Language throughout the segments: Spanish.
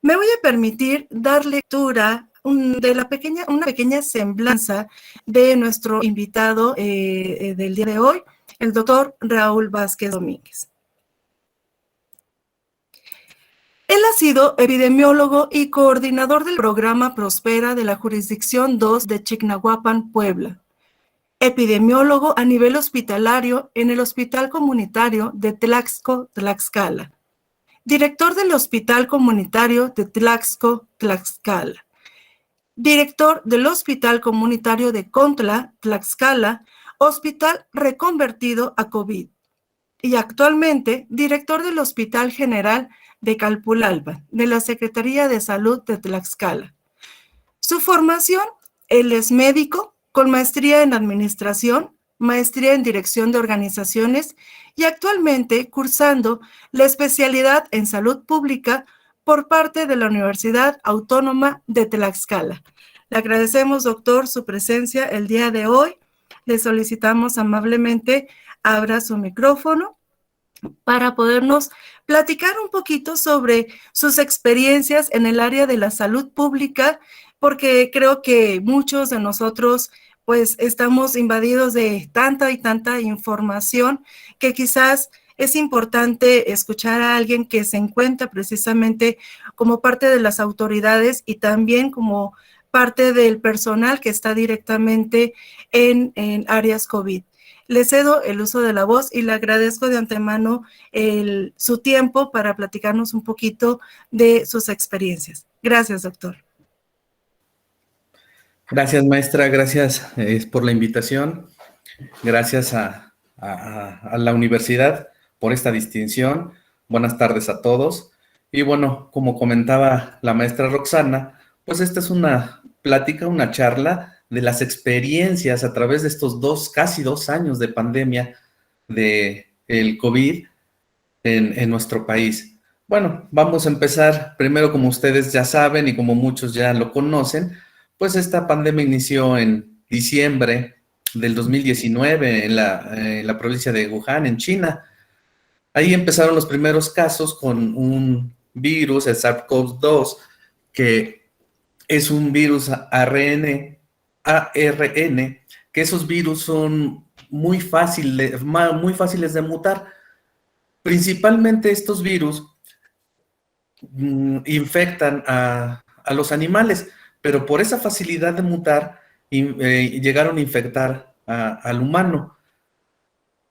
Me voy a permitir dar lectura de una pequeña semblanza de nuestro invitado del día de hoy, el doctor Raúl Vázquez Domínguez. Él ha sido epidemiólogo y coordinador del programa Prospera de la Jurisdicción 2 de Chignahuapan, Puebla. Epidemiólogo a nivel hospitalario en el Hospital Comunitario de Tlaxco, Tlaxcala. Director del Hospital Comunitario de Tlaxco, Tlaxcala. Director del Hospital Comunitario de Contla, Tlaxcala, hospital reconvertido a COVID. Y actualmente, director del Hospital General de Calpulalpan, de la Secretaría de Salud de Tlaxcala. Su formación, él es médico con maestría en administración, maestría en dirección de organizaciones y actualmente cursando la especialidad en salud pública por parte de la Universidad Autónoma de Tlaxcala. Le agradecemos, doctor, su presencia el día de hoy. Le solicitamos amablemente abra su micrófono para podernos platicar un poquito sobre sus experiencias en el área de la salud pública, porque creo que muchos de nosotros pues estamos invadidos de tanta y tanta información que quizás es importante escuchar a alguien que se encuentra precisamente como parte de las autoridades y también como parte del personal que está directamente en áreas COVID. Le cedo el uso de la voz y le agradezco de antemano su tiempo para platicarnos un poquito de sus experiencias. Gracias, doctor. Gracias, maestra. Gracias por la invitación. Gracias a la universidad por esta distinción. Buenas tardes a todos. Y bueno, como comentaba la maestra Roxana, pues esta es una plática, una charla de las experiencias a través de estos casi 2 años de pandemia del COVID en nuestro país. Bueno, vamos a empezar primero, como ustedes ya saben y como muchos ya lo conocen, pues esta pandemia inició en diciembre del 2019 en la provincia de Wuhan, en China. Ahí empezaron los primeros casos con un virus, el SARS-CoV-2, que es un virus ARN, que esos virus son muy fáciles de mutar. Principalmente estos virus infectan a los animales, pero por esa facilidad de mutar, llegaron a infectar al humano.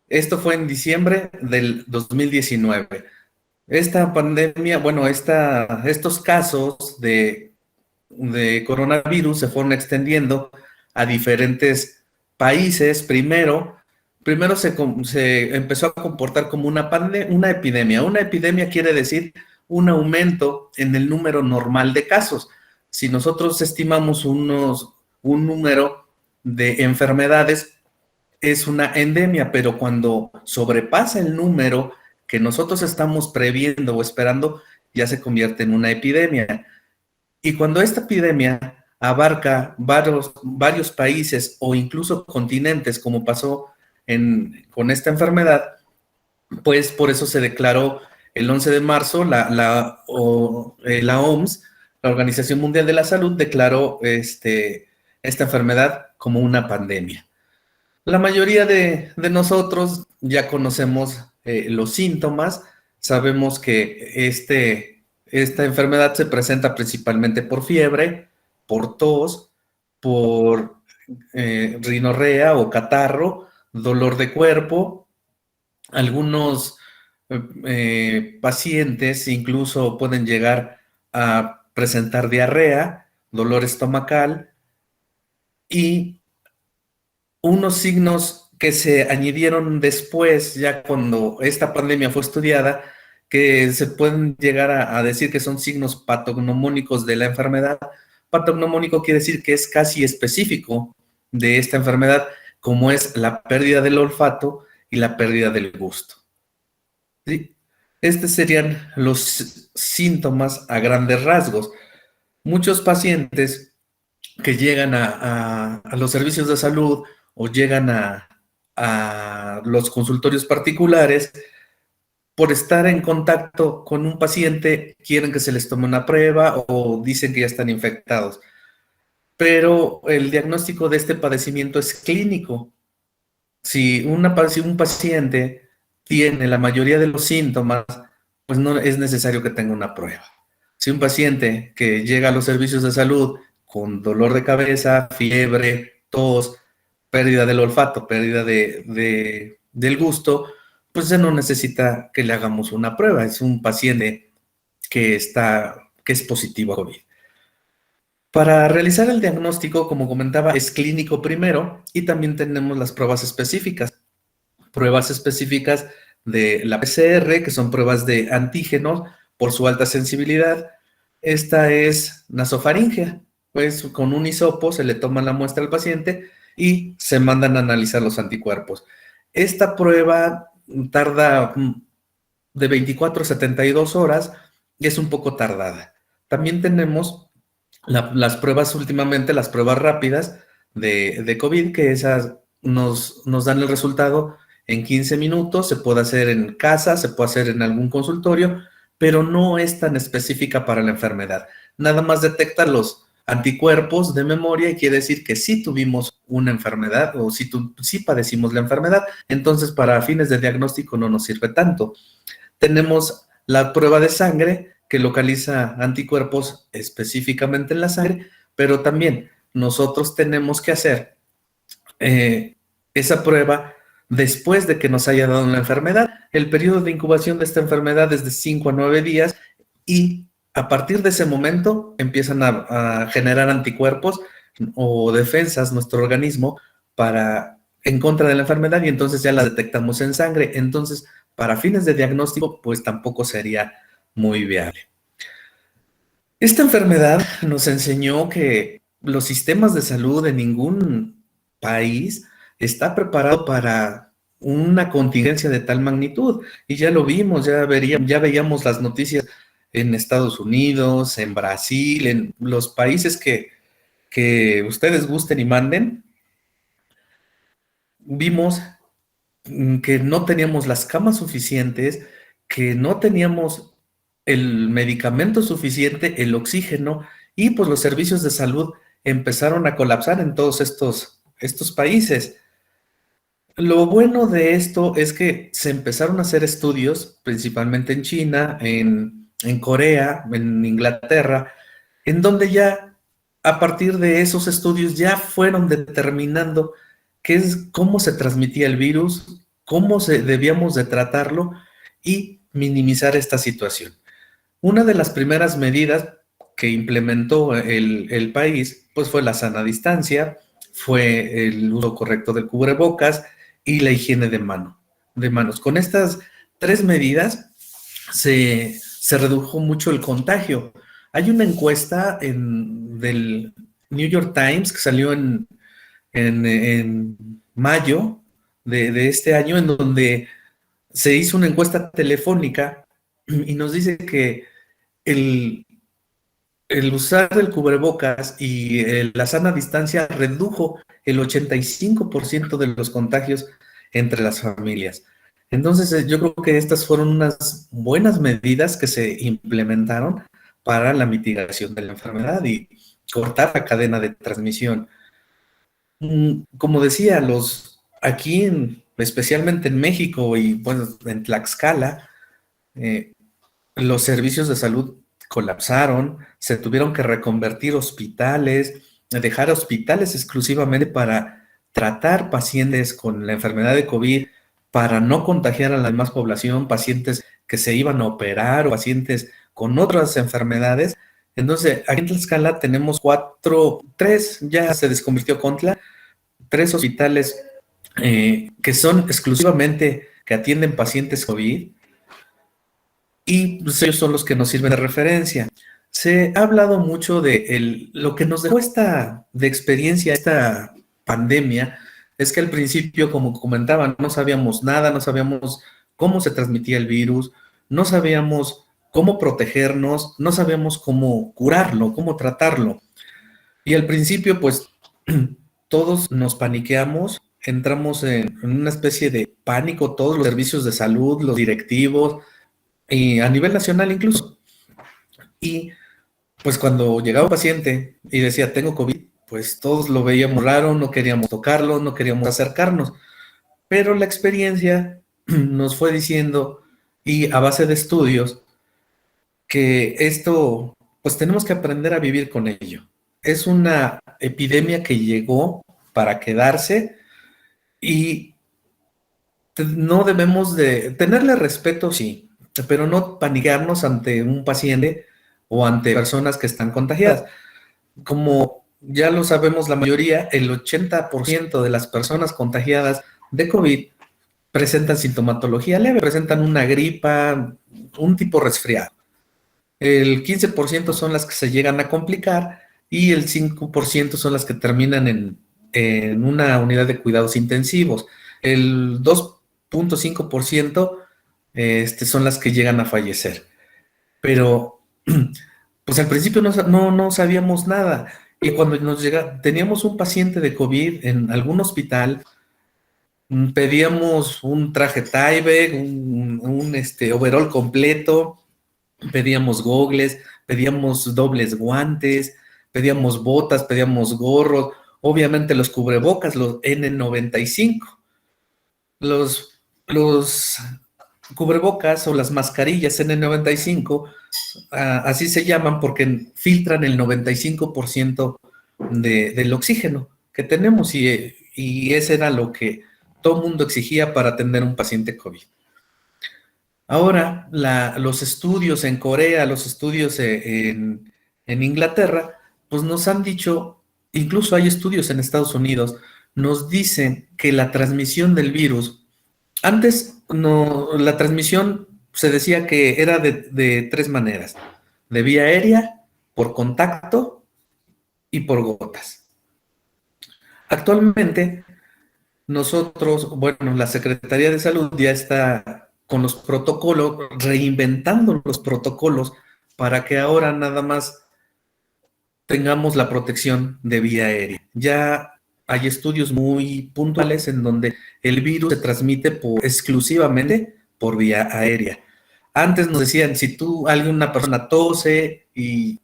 Esto fue en diciembre del 2019. Esta pandemia, bueno, estos casos de coronavirus se fueron extendiendo a diferentes países. Primero se empezó a comportar como una epidemia. Una epidemia quiere decir un aumento en el número normal de casos. Si nosotros estimamos un número de enfermedades, es una endemia, pero cuando sobrepasa el número que nosotros estamos previendo o esperando, ya se convierte en una epidemia. Y cuando esta epidemia abarca varios países o incluso continentes, como pasó con esta enfermedad, pues por eso se declaró el 11 de marzo la OMS, la Organización Mundial de la Salud, declaró esta enfermedad como una pandemia. La mayoría de nosotros ya conocemos los síntomas, sabemos que esta enfermedad se presenta principalmente por fiebre, por tos, por rinorrea o catarro, dolor de cuerpo. Algunos pacientes incluso pueden llegar a presentar diarrea, dolor estomacal y unos signos que se añadieron después, ya cuando esta pandemia fue estudiada, que se pueden llegar a decir que son signos patognomónicos de la enfermedad. Patognomónico quiere decir que es casi específico de esta enfermedad, como es la pérdida del olfato y la pérdida del gusto. ¿Sí? Estos serían los síntomas a grandes rasgos. Muchos pacientes que llegan a los servicios de salud o llegan a los consultorios particulares, por estar en contacto con un paciente, quieren que se les tome una prueba o dicen que ya están infectados. Pero el diagnóstico de este padecimiento es clínico. Si un paciente tiene la mayoría de los síntomas, pues no es necesario que tenga una prueba. Si un paciente que llega a los servicios de salud con dolor de cabeza, fiebre, tos, pérdida del olfato, pérdida del gusto, pues ya no necesita que le hagamos una prueba. Es un paciente que es positivo a COVID. Para realizar el diagnóstico, como comentaba, es clínico primero y también tenemos las pruebas específicas. Pruebas específicas de la PCR, que son pruebas de antígenos por su alta sensibilidad. Esta es nasofaringea, pues con un hisopo se le toma la muestra al paciente y se mandan a analizar los anticuerpos. Esta prueba tarda de 24 a 72 horas y es un poco tardada. También tenemos las pruebas últimamente, las pruebas rápidas de COVID, que esas nos dan el resultado en 15 minutos, se puede hacer en casa, se puede hacer en algún consultorio, pero no es tan específica para la enfermedad. Nada más detecta los anticuerpos de memoria y quiere decir que sí tuvimos una enfermedad o sí padecimos la enfermedad, entonces para fines de diagnóstico no nos sirve tanto. Tenemos la prueba de sangre que localiza anticuerpos específicamente en la sangre, pero también nosotros tenemos que hacer esa prueba después de que nos haya dado la enfermedad. El periodo de incubación de esta enfermedad es de 5 a 9 días y a partir de ese momento empiezan a generar anticuerpos o defensas nuestro organismo en contra de la enfermedad y entonces ya la detectamos en sangre. Entonces, para fines de diagnóstico, pues tampoco sería muy viable. Esta enfermedad nos enseñó que los sistemas de salud de ningún país está preparado para una contingencia de tal magnitud. Y ya lo vimos, ya veíamos las noticias en Estados Unidos, en Brasil, en los países que ustedes gusten y manden. Vimos que no teníamos las camas suficientes, que no teníamos el medicamento suficiente, el oxígeno, y pues los servicios de salud empezaron a colapsar en todos estos países. Lo bueno de esto es que se empezaron a hacer estudios, principalmente en China, en Corea, en Inglaterra, en donde ya a partir de esos estudios ya fueron determinando cómo se transmitía el virus, cómo debíamos de tratarlo y minimizar esta situación. Una de las primeras medidas que implementó el país, pues fue la sana distancia, fue el uso correcto del cubrebocas y la higiene de manos. Con estas 3 medidas se redujo mucho el contagio. Hay una encuesta del New York Times que salió en mayo de este año, en donde se hizo una encuesta telefónica y nos dice que el usar el cubrebocas y la sana distancia redujo el 85% de los contagios entre las familias. Entonces, yo creo que estas fueron unas buenas medidas que se implementaron para la mitigación de la enfermedad y cortar la cadena de transmisión. Como decía, especialmente en México y bueno, en Tlaxcala, los servicios de salud colapsaron, se tuvieron que reconvertir hospitales, dejar hospitales exclusivamente para tratar pacientes con la enfermedad de COVID, para no contagiar a la demás población, pacientes que se iban a operar o pacientes con otras enfermedades. Entonces, aquí en Tlaxcala tenemos 3, ya se desconvirtió Contla, 3 hospitales que son exclusivamente que atienden pacientes COVID y pues, ellos son los que nos sirven de referencia. Se ha hablado mucho de lo que nos dejó de experiencia esta pandemia, es que al principio, como comentaban, no sabíamos nada, no sabíamos cómo se transmitía el virus, no sabíamos cómo protegernos, no sabíamos cómo curarlo, cómo tratarlo. Y al principio, pues, todos nos paniqueamos, entramos en una especie de pánico, todos los servicios de salud, los directivos, y a nivel nacional incluso. Y pues cuando llegaba un paciente y decía, tengo COVID, pues todos lo veíamos raro, no queríamos tocarlo, no queríamos acercarnos. Pero la experiencia nos fue diciendo, y a base de estudios, que esto, pues tenemos que aprender a vivir con ello. Es una epidemia que llegó para quedarse y no debemos de tenerle respeto, sí, pero no panicarnos ante un paciente o ante personas que están contagiadas. Como ya lo sabemos la mayoría, el 80% de las personas contagiadas de COVID presentan sintomatología leve, presentan una gripa, un tipo resfriado. El 15% son las que se llegan a complicar y el 5% son las que terminan en una unidad de cuidados intensivos. El 2.5% son las que llegan a fallecer. Pero, pues al principio no sabíamos nada. Y cuando teníamos un paciente de COVID en algún hospital, pedíamos un traje Tyvek, un overall completo, pedíamos gogles, pedíamos dobles guantes, pedíamos botas, pedíamos gorros, obviamente los cubrebocas, los N95. Los cubrebocas o las mascarillas N95, así se llaman porque filtran el 95% del oxígeno que tenemos y ese era lo que todo el mundo exigía para atender a un paciente COVID. Ahora, los estudios en Corea, los estudios en Inglaterra, pues nos han dicho, incluso hay estudios en Estados Unidos, nos dicen que la transmisión del virus, antes la transmisión se decía que era de tres maneras, de vía aérea, por contacto y por gotas. Actualmente, nosotros, bueno, la Secretaría de Salud ya está con los protocolos, reinventando los protocolos para que ahora nada más tengamos la protección de vía aérea. Ya hay estudios muy puntuales en donde el virus se transmite exclusivamente por vía aérea. Antes nos decían, si alguna persona tose y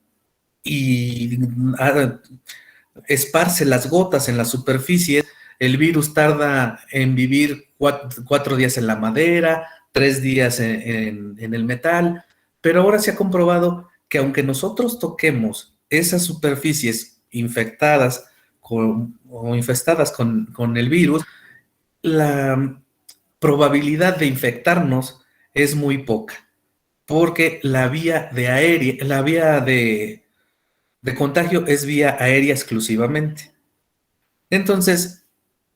esparce las gotas en la superficie, el virus tarda en vivir 4 días en la madera, 3 días en el metal, pero ahora se ha comprobado que aunque nosotros toquemos esas superficies infectadas o infestadas con el virus, la probabilidad de infectarnos es muy poca, porque la vía de contagio es vía aérea exclusivamente. Entonces,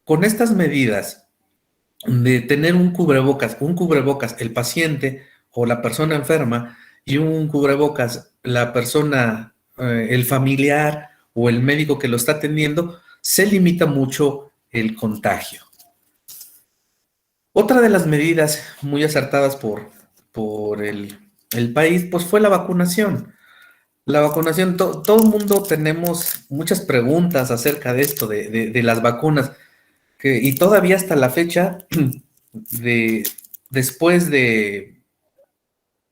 con estas medidas de tener un cubrebocas, el paciente o la persona enferma, y un cubrebocas la persona, el familiar o el médico que lo está atendiendo, se limita mucho el contagio. Otra de las medidas muy acertadas por el país, pues fue la vacunación. La vacunación, todo el mundo tenemos muchas preguntas acerca de esto, de las vacunas, y todavía hasta la fecha, después de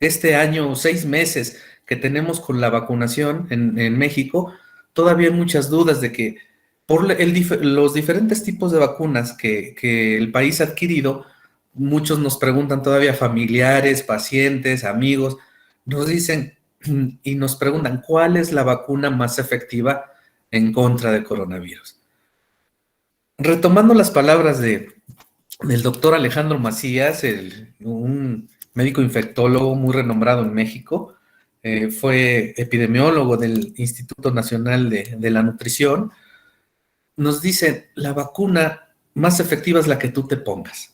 este año, 6 meses que tenemos con la vacunación en México, todavía hay muchas dudas de que por los diferentes tipos de vacunas que el país ha adquirido, muchos nos preguntan todavía, familiares, pacientes, amigos, nos dicen y nos preguntan cuál es la vacuna más efectiva en contra del coronavirus. Retomando las palabras del doctor Alejandro Macías, un médico infectólogo muy renombrado en México, fue epidemiólogo del Instituto Nacional de la Nutrición, nos dice, la vacuna más efectiva es la que tú te pongas.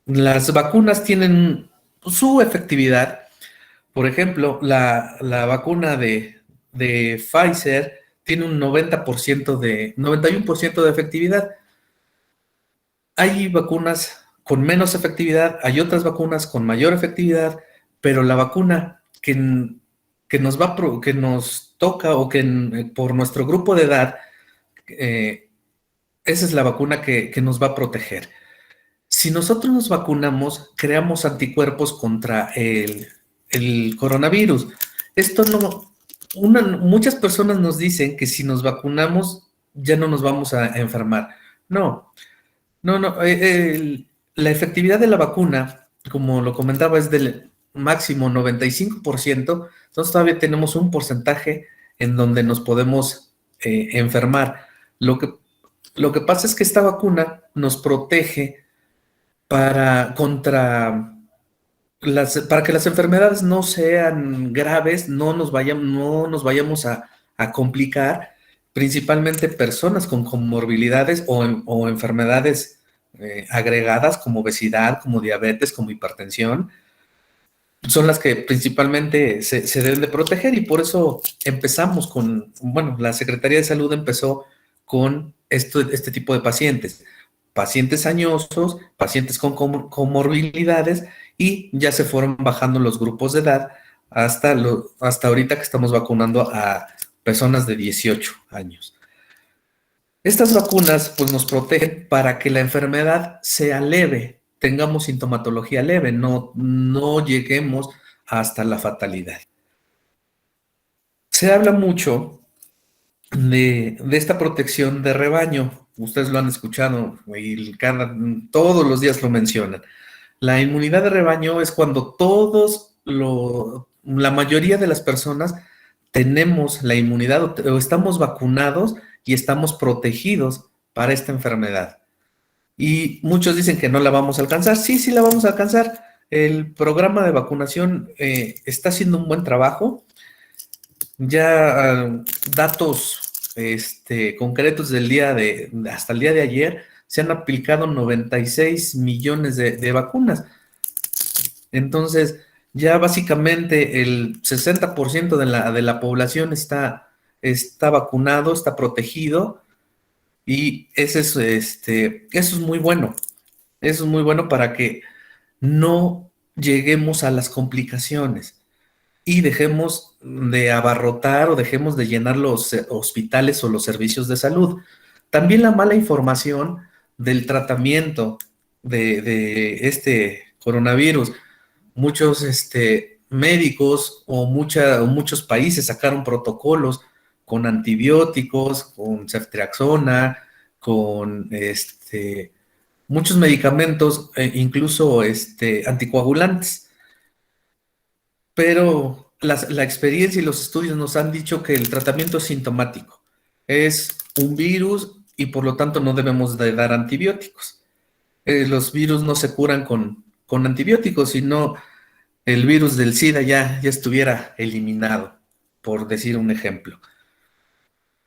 Las vacunas tienen su efectividad. Por ejemplo, la vacuna de Pfizer tiene un 91% de efectividad. Hay vacunas con menos efectividad, hay otras vacunas con mayor efectividad, pero la vacuna que nos toca o que por nuestro grupo de edad esa es la vacuna que nos va a proteger. Si nosotros nos vacunamos, creamos anticuerpos contra el coronavirus. Esto no, muchas personas nos dicen que si nos vacunamos ya no nos vamos a enfermar. No, no. La efectividad de la vacuna, como lo comentaba, es del máximo 95%. Entonces todavía tenemos un porcentaje en donde nos podemos enfermar. Lo que, lo que pasa es que esta vacuna nos protege para que las enfermedades no sean graves, no nos vayamos a complicar, principalmente personas con comorbilidades o enfermedades agregadas como obesidad, como diabetes, como hipertensión, son las que principalmente se deben de proteger, y por eso empezamos bueno, la Secretaría de Salud empezó con este tipo de pacientes añosos, pacientes con comorbilidades, y ya se fueron bajando los grupos de edad hasta ahorita que estamos vacunando a personas de 18 años. Estas vacunas pues nos protegen para que la enfermedad sea leve, tengamos sintomatología leve, no lleguemos hasta la fatalidad. Se habla mucho de esta protección de rebaño. Ustedes lo han escuchado y todos los días lo mencionan. La inmunidad de rebaño es cuando la mayoría de las personas tenemos la inmunidad o estamos vacunados y estamos protegidos para esta enfermedad. Y muchos dicen que no la vamos a alcanzar. Sí, sí la vamos a alcanzar. El programa de vacunación está haciendo un buen trabajo. Ya datos concretos hasta el día de ayer, se han aplicado 96 millones de vacunas. Entonces, ya básicamente el 60% de la población está vacunado, está protegido, y eso es muy bueno. Eso es muy bueno para que no lleguemos a las complicaciones y dejemos de abarrotar o dejemos de llenar los hospitales o los servicios de salud. También la mala información del tratamiento de este coronavirus. Muchos médicos o muchos países sacaron protocolos con antibióticos, con ceftriaxona, con muchos medicamentos, incluso anticoagulantes. Pero la experiencia y los estudios nos han dicho que el tratamiento es sintomático. Es un virus y por lo tanto no debemos de dar antibióticos. Los virus no se curan con antibióticos, sino el virus del SIDA ya estuviera eliminado, por decir un ejemplo.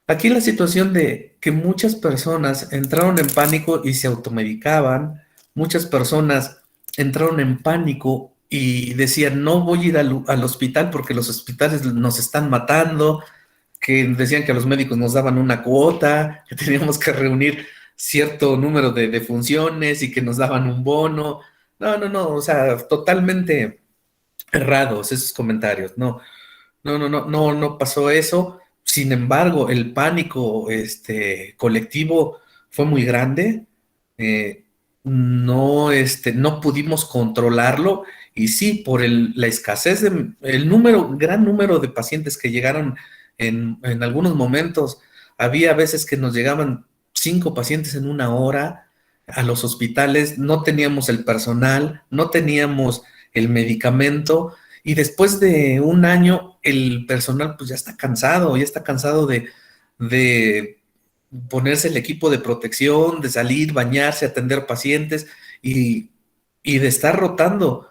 Aquí la situación de que muchas personas entraron en pánico y se automedicaban, muchas personas entraron en pánico y decían, no voy a ir al hospital porque los hospitales nos están matando, que decían que a los médicos nos daban una cuota, que teníamos que reunir cierto número de funciones y que nos daban un bono. No, o sea, totalmente errados esos comentarios. No pasó eso. Sin embargo, el pánico colectivo fue muy grande. No pudimos controlarlo, y sí, por la escasez gran número de pacientes que llegaron en algunos momentos. Había veces que nos llegaban 5 pacientes en una hora a los hospitales, no teníamos el personal, no teníamos el medicamento, y después de un año el personal pues ya está cansado de ponerse el equipo de protección, de salir, bañarse, atender pacientes y de estar rotando,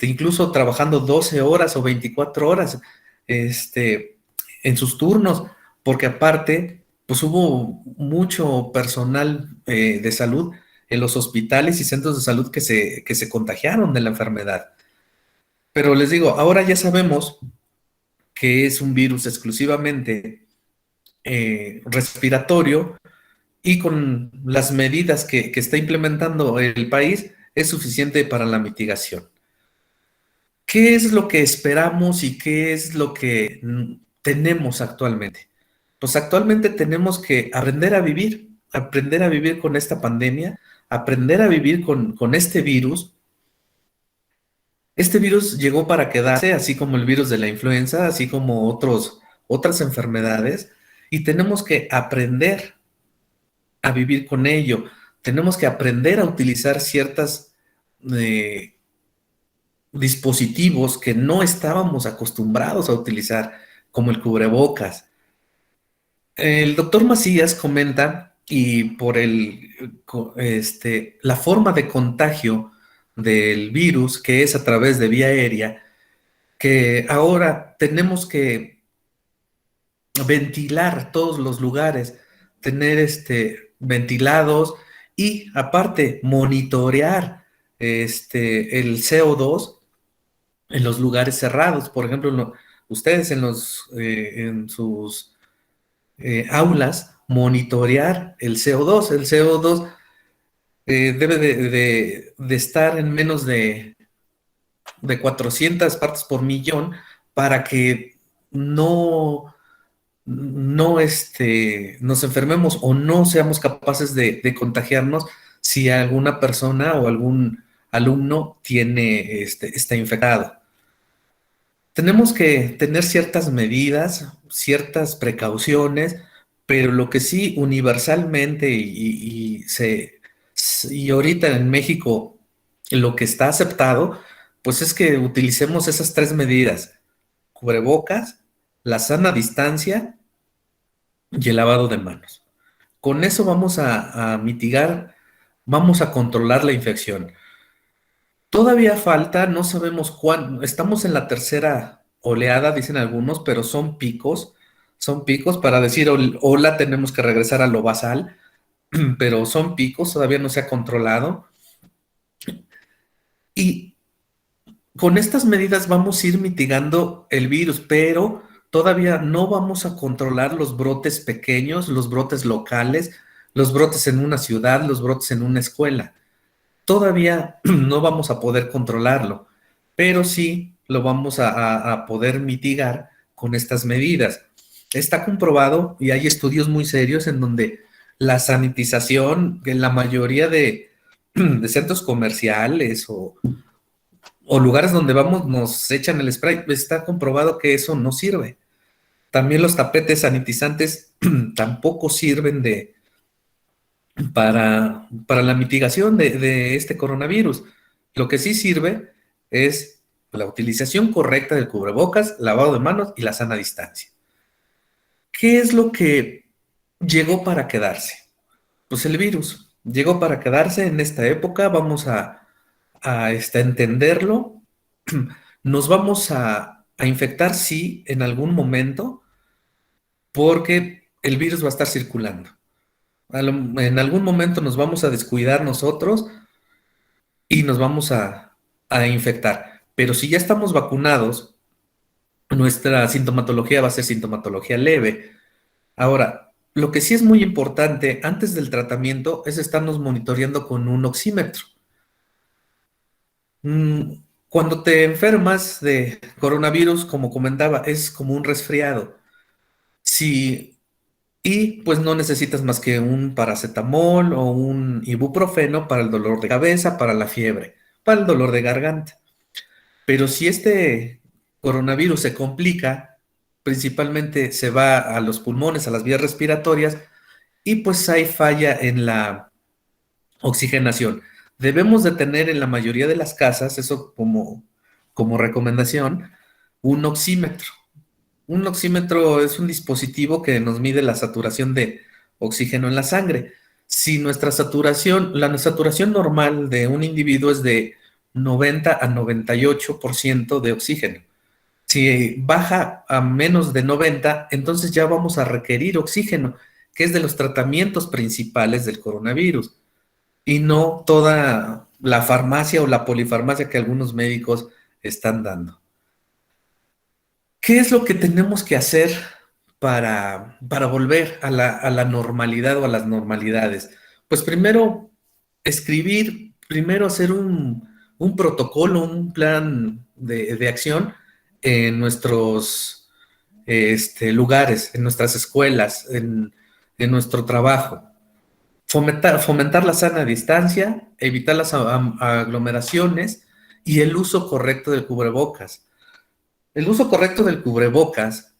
incluso trabajando 12 horas o 24 horas en sus turnos, porque aparte pues hubo mucho personal de salud en los hospitales y centros de salud que se contagiaron de la enfermedad. Pero les digo, ahora ya sabemos que es un virus exclusivamente respiratorio, y con las medidas que está implementando el país es suficiente para la mitigación. ¿Qué es lo que esperamos y qué es lo que tenemos actualmente? Pues actualmente tenemos que aprender a vivir. aprender a vivir con esta pandemia, aprender a vivir con este virus. Este virus llegó para quedarse, así como el virus de la influenza, así como otras enfermedades, y tenemos que aprender a vivir con ello. Tenemos que aprender a utilizar ciertos dispositivos que no estábamos acostumbrados a utilizar, como el cubrebocas. El doctor Macías comenta, y por la forma de contagio del virus, que es a través de vía aérea, que ahora tenemos que ventilar todos los lugares, tener ventilados y aparte monitorear el CO2 en los lugares cerrados. Por ejemplo, ustedes en sus aulas monitorear el CO2. El CO2 debe de estar en menos de 400 partes por millón para que no nos enfermemos o no seamos capaces de contagiarnos si alguna persona o algún alumno está infectado. Tenemos que tener ciertas medidas, ciertas precauciones, pero lo que sí universalmente y ahorita en México lo que está aceptado, pues es que utilicemos esas tres medidas: cubrebocas, la sana distancia y el lavado de manos. Con eso vamos a mitigar, vamos a controlar la infección. Todavía falta, no sabemos cuándo, estamos en la tercera oleada, dicen algunos, pero son picos para decir, hola, tenemos que regresar a lo basal, pero son picos, todavía no se ha controlado. Y con estas medidas vamos a ir mitigando el virus, pero todavía no vamos a controlar los brotes pequeños, los brotes locales, los brotes en una ciudad, los brotes en una escuela. Todavía no vamos a poder controlarlo, pero sí lo vamos a poder mitigar con estas medidas. Está comprobado y hay estudios muy serios en donde la sanitización en la mayoría de centros comerciales o lugares donde vamos nos echan el spray. Está comprobado que eso no sirve. También los tapetes sanitizantes tampoco sirven para la mitigación de este coronavirus. Lo que sí sirve es la utilización correcta del cubrebocas, lavado de manos y la sana distancia. ¿Qué es lo que llegó para quedarse? Pues el virus llegó para quedarse en esta época. Vamos a entenderlo. Nos vamos a infectar, sí, en algún momento, porque el virus va a estar circulando. En algún momento nos vamos a descuidar nosotros y nos vamos a infectar. Pero si ya estamos vacunados, nuestra sintomatología va a ser sintomatología leve. Ahora, lo que sí es muy importante antes del tratamiento es estarnos monitoreando con un oxímetro. Cuando te enfermas de coronavirus, como comentaba, es como un resfriado. Y pues no necesitas más que un paracetamol o un ibuprofeno para el dolor de cabeza, para la fiebre, para el dolor de garganta. Pero si este coronavirus se complica, principalmente se va a los pulmones, a las vías respiratorias, y pues hay falla en la oxigenación. Debemos de tener en la mayoría de las casas, eso como recomendación, un oxímetro. Un oxímetro es un dispositivo que nos mide la saturación de oxígeno en la sangre. Si la saturación normal de un individuo es de 90 a 98% de oxígeno. Si baja a menos de 90, entonces ya vamos a requerir oxígeno, que es de los tratamientos principales del coronavirus, y no toda la farmacia o la polifarmacia que algunos médicos están dando. ¿Qué es lo que tenemos que hacer para volver a la normalidad o a las normalidades? Pues primero escribir, primero hacer un protocolo, un plan de acción en nuestros lugares, en nuestras escuelas, en nuestro trabajo. fomentar la sana distancia, evitar las aglomeraciones y el uso correcto del cubrebocas. El uso correcto del cubrebocas,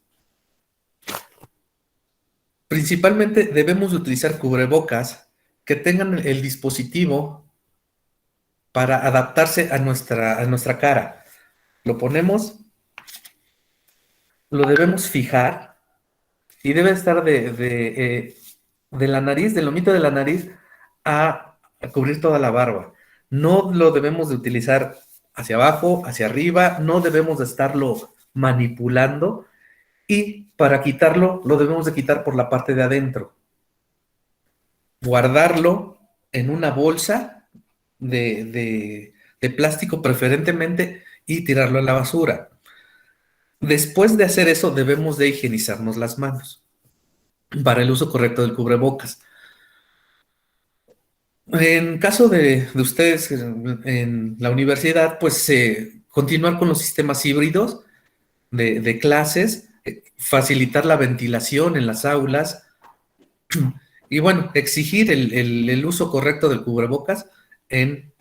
principalmente debemos de utilizar cubrebocas que tengan el dispositivo para adaptarse a nuestra cara. Lo ponemos, lo debemos fijar y debe estar de la nariz, del lomito de la nariz a cubrir toda la barba. No lo debemos de utilizar hacia abajo, hacia arriba, no debemos de estarlo manipulando y para quitarlo lo debemos de quitar por la parte de adentro. Guardarlo en una bolsa de plástico preferentemente y tirarlo a la basura. Después de hacer eso debemos de higienizarnos las manos para el uso correcto del cubrebocas. En caso de ustedes en la universidad, pues continuar con los sistemas híbridos de clases, facilitar la ventilación en las aulas y bueno, exigir el uso correcto del cubrebocas en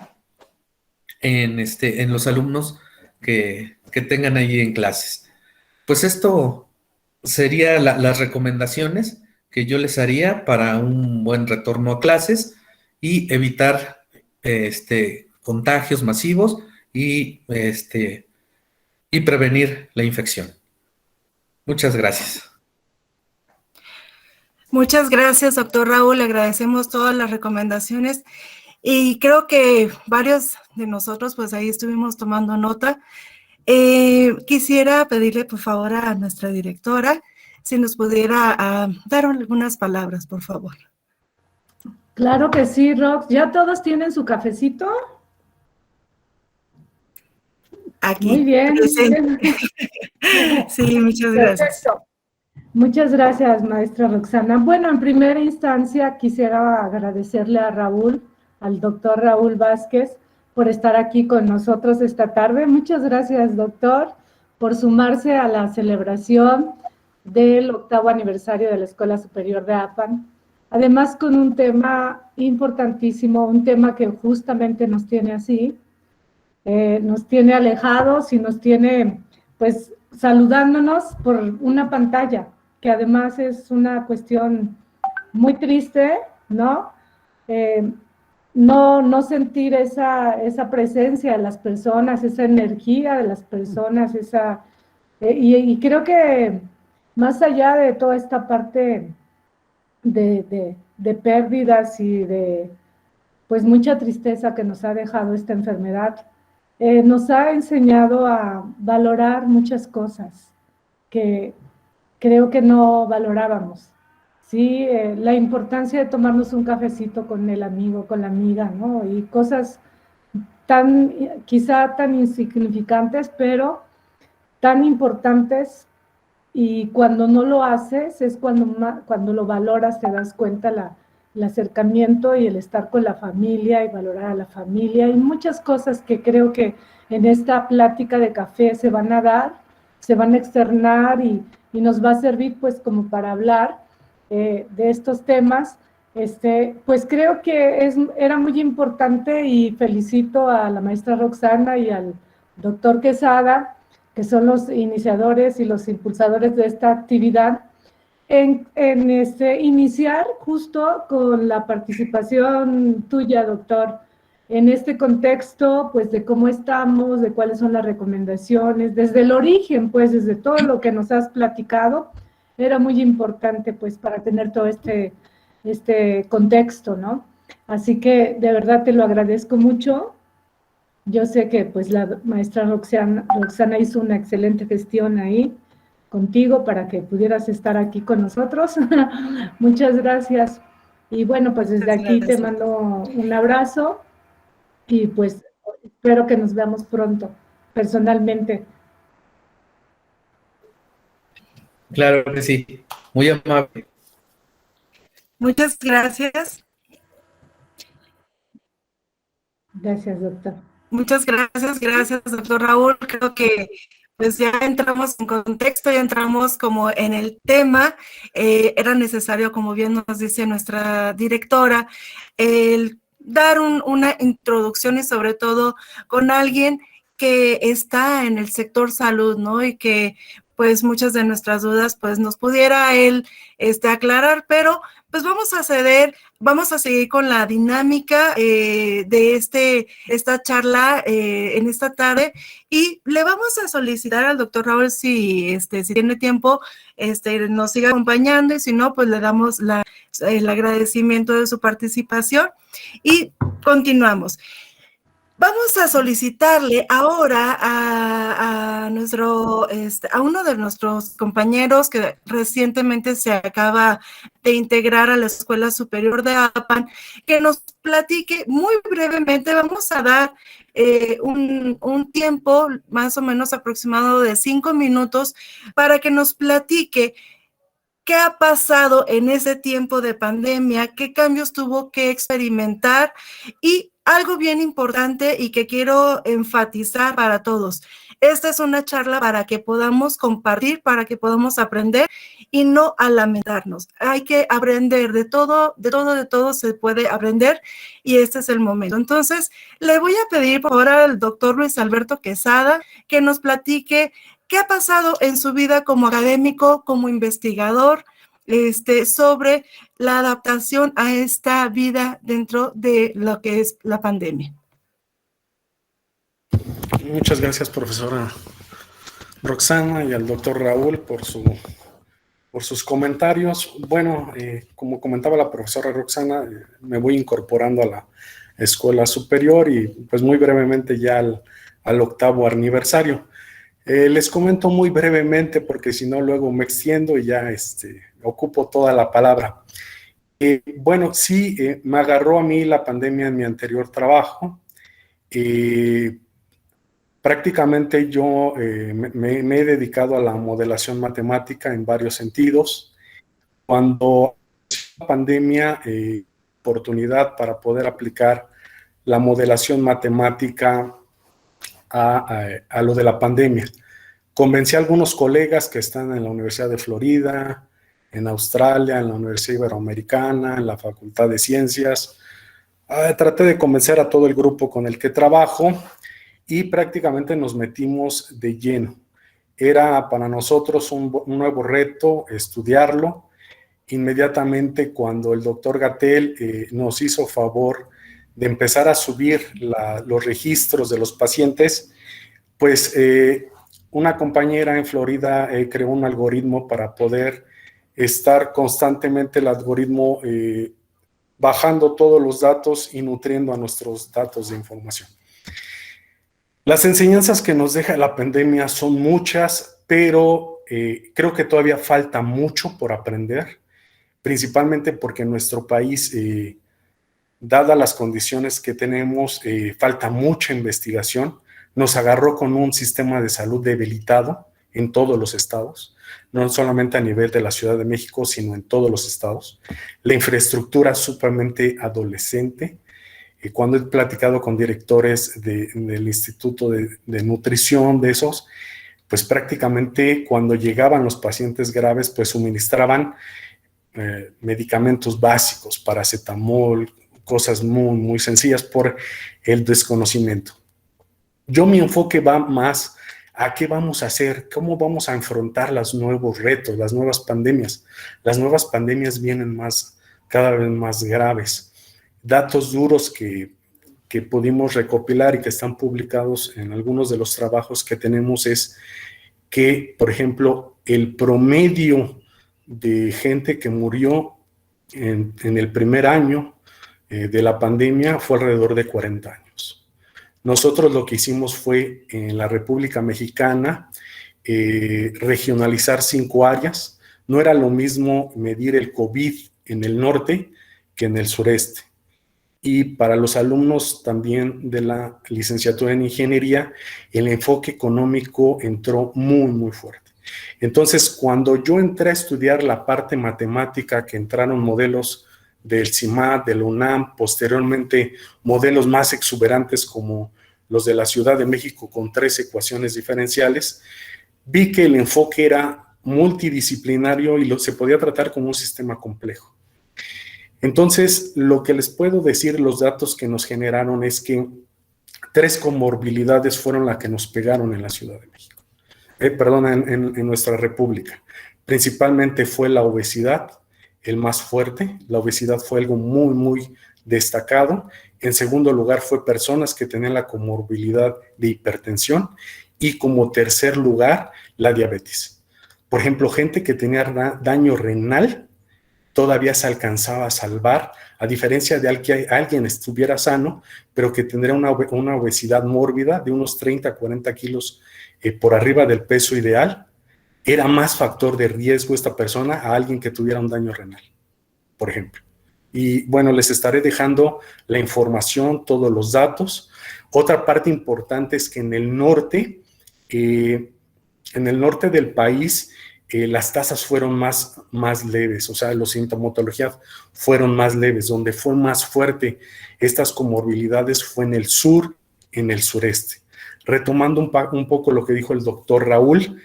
los alumnos que tengan ahí en clases. Pues esto sería las recomendaciones que yo les haría para un buen retorno a clases y evitar contagios masivos y prevenir la infección. Muchas gracias. Muchas gracias, doctor Raúl. Le agradecemos todas las recomendaciones y creo que varios de nosotros pues ahí estuvimos tomando nota. Quisiera pedirle por favor a nuestra directora si nos pudiera dar algunas palabras, por favor. Claro que sí, Rox. ¿Ya todos tienen su cafecito? Aquí. Muy bien. Sí, muchas gracias. Perfecto. Muchas gracias, maestra Roxana. Bueno, en primera instancia quisiera agradecerle a Raúl, al doctor Raúl Vázquez, por estar aquí con nosotros esta tarde. Muchas gracias, doctor, por sumarse a la celebración del 8º aniversario de la Escuela Superior de APAN. Además, con un tema importantísimo, un tema que justamente nos tiene así, nos tiene alejados y nos tiene, pues, saludándonos por una pantalla, que además es una cuestión muy triste, ¿no? No sentir esa presencia de las personas, esa energía de las personas, y creo que más allá de toda esta parte de pérdidas y de pues mucha tristeza que nos ha dejado esta enfermedad, nos ha enseñado a valorar muchas cosas que creo que no valorábamos. Sí, la importancia de tomarnos un cafecito con el amigo, con la amiga, ¿no? Y cosas quizá tan insignificantes, pero tan importantes, y cuando no lo haces es cuando lo valoras, te das cuenta el acercamiento y el estar con la familia y valorar a la familia y muchas cosas que creo que en esta plática de café se van a dar, se van a externar y nos va a servir pues como para hablar de estos temas. Pues creo que era muy importante y felicito a la maestra Roxana y al doctor Quesada, que son los iniciadores y los impulsadores de esta actividad, en iniciar justo con la participación tuya, doctor, en este contexto, pues, de cómo estamos, de cuáles son las recomendaciones, desde el origen, pues, desde todo lo que nos has platicado, era muy importante, pues, para tener todo este contexto, ¿no? Así que, de verdad, te lo agradezco mucho. Yo sé que pues la maestra Roxana hizo una excelente gestión ahí contigo para que pudieras estar aquí con nosotros. Muchas gracias. Y bueno, pues desde aquí te mando un abrazo y pues espero que nos veamos pronto, personalmente. Claro que sí, muy amable. Muchas gracias. Gracias, doctor. Muchas gracias, doctor Raúl. Creo que pues ya entramos en contexto, ya entramos como en el tema. Era necesario, como bien nos dice nuestra directora, el dar una introducción y sobre todo con alguien que está en el sector salud, ¿no? Y que pues muchas de nuestras dudas pues nos pudiera él aclarar, pero pues vamos a seguir con la dinámica de esta charla en esta tarde y le vamos a solicitar al doctor Raúl si tiene tiempo, nos siga acompañando y si no, pues le damos el agradecimiento de su participación y continuamos. Vamos a solicitarle ahora a uno de nuestros compañeros que recientemente se acaba de integrar a la Escuela Superior de APAN, que nos platique muy brevemente. Vamos a dar un tiempo más o menos aproximado de 5 minutos para que nos platique qué ha pasado en ese tiempo de pandemia, qué cambios tuvo que experimentar y algo bien importante y que quiero enfatizar para todos. Esta es una charla para que podamos compartir, para que podamos aprender y no a lamentarnos. Hay que aprender de todo se puede aprender y este es el momento. Entonces, le voy a pedir por ahora al doctor Luis Alberto Quesada que nos platique qué ha pasado en su vida como académico, como investigador, sobre la adaptación a esta vida dentro de lo que es la pandemia. Muchas gracias, profesora Roxana, y al doctor Raúl por sus comentarios. Bueno, como comentaba la profesora Roxana, me voy incorporando a la escuela superior y pues muy brevemente ya al 8º aniversario. Les comento muy brevemente porque si no luego me extiendo y ya ocupo toda la palabra. Bueno, sí, me agarró a mí la pandemia en mi anterior trabajo. Prácticamente yo me he dedicado a la modelación matemática en varios sentidos. Cuando la pandemia, oportunidad para poder aplicar la modelación matemática a lo de la pandemia. Convencí a algunos colegas que están en la Universidad de Florida, en Australia, en la Universidad Iberoamericana, en la Facultad de Ciencias. Traté de convencer a todo el grupo con el que trabajo y prácticamente nos metimos de lleno. Era para nosotros un nuevo reto estudiarlo. Inmediatamente cuando el doctor Gatell nos hizo favor de empezar a subir los registros de los pacientes, pues una compañera en Florida creó un algoritmo para poder estar constantemente el algoritmo bajando todos los datos y nutriendo a nuestros datos de información. Las enseñanzas que nos deja la pandemia son muchas, pero creo que todavía falta mucho por aprender, principalmente porque en nuestro país, dadas las condiciones que tenemos, falta mucha investigación. Nos agarró con un sistema de salud debilitado en todos los estados, no solamente a nivel de la Ciudad de México, sino en todos los estados. La infraestructura sumamente adolescente. Cuando he platicado con directores del Instituto de Nutrición de esos, pues prácticamente cuando llegaban los pacientes graves, pues suministraban medicamentos básicos, paracetamol, cosas muy, muy sencillas por el desconocimiento. Mi enfoque va más a qué vamos a hacer, cómo vamos a enfrentar los nuevos retos, las nuevas pandemias. Las nuevas pandemias vienen cada vez más graves. Datos duros que pudimos recopilar y que están publicados en algunos de los trabajos que tenemos es que, por ejemplo, el promedio de gente que murió en el primer año de la pandemia fue alrededor de 40 años. Nosotros lo que hicimos fue, en la República Mexicana, regionalizar 5 áreas. No era lo mismo medir el COVID en el norte que en el sureste. Y para los alumnos también de la licenciatura en ingeniería, el enfoque económico entró muy, muy fuerte. Entonces, cuando yo entré a estudiar la parte matemática, que entraron modelos del CIMAD, de la UNAM, posteriormente modelos más exuberantes como los de la Ciudad de México con 3 ecuaciones diferenciales, vi que el enfoque era multidisciplinario y se podía tratar como un sistema complejo. Entonces, lo que les puedo decir, los datos que nos generaron es que 3 comorbilidades fueron las que nos pegaron en la Ciudad de México, en nuestra república. Principalmente fue la obesidad, el más fuerte. La obesidad fue algo muy, muy destacado. En segundo lugar fue personas que tenían la comorbilidad de hipertensión y como tercer lugar la diabetes. Por ejemplo, gente que tenía daño renal todavía se alcanzaba a salvar, a diferencia de que alguien estuviera sano, pero que tendría una obesidad mórbida de unos 30 a 40 kilos por arriba del peso ideal. Era más factor de riesgo esta persona a alguien que tuviera un daño renal, por ejemplo. Y bueno, les estaré dejando la información, todos los datos. Otra parte importante es que en el norte del país, las tasas fueron más leves, o sea, las sintomatologías fueron más leves. Donde fue más fuerte estas comorbilidades fue en el sur, en el sureste. Retomando un poco lo que dijo el doctor Raúl,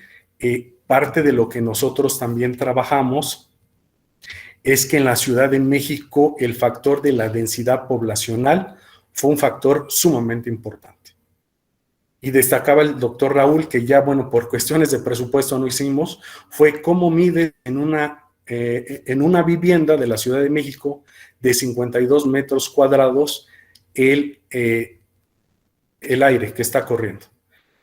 parte de lo que nosotros también trabajamos es que en la Ciudad de México el factor de la densidad poblacional fue un factor sumamente importante. Y destacaba el doctor Raúl que ya, bueno, por cuestiones de presupuesto no hicimos, fue cómo mide en una vivienda de la Ciudad de México de 52 metros cuadrados el aire que está corriendo.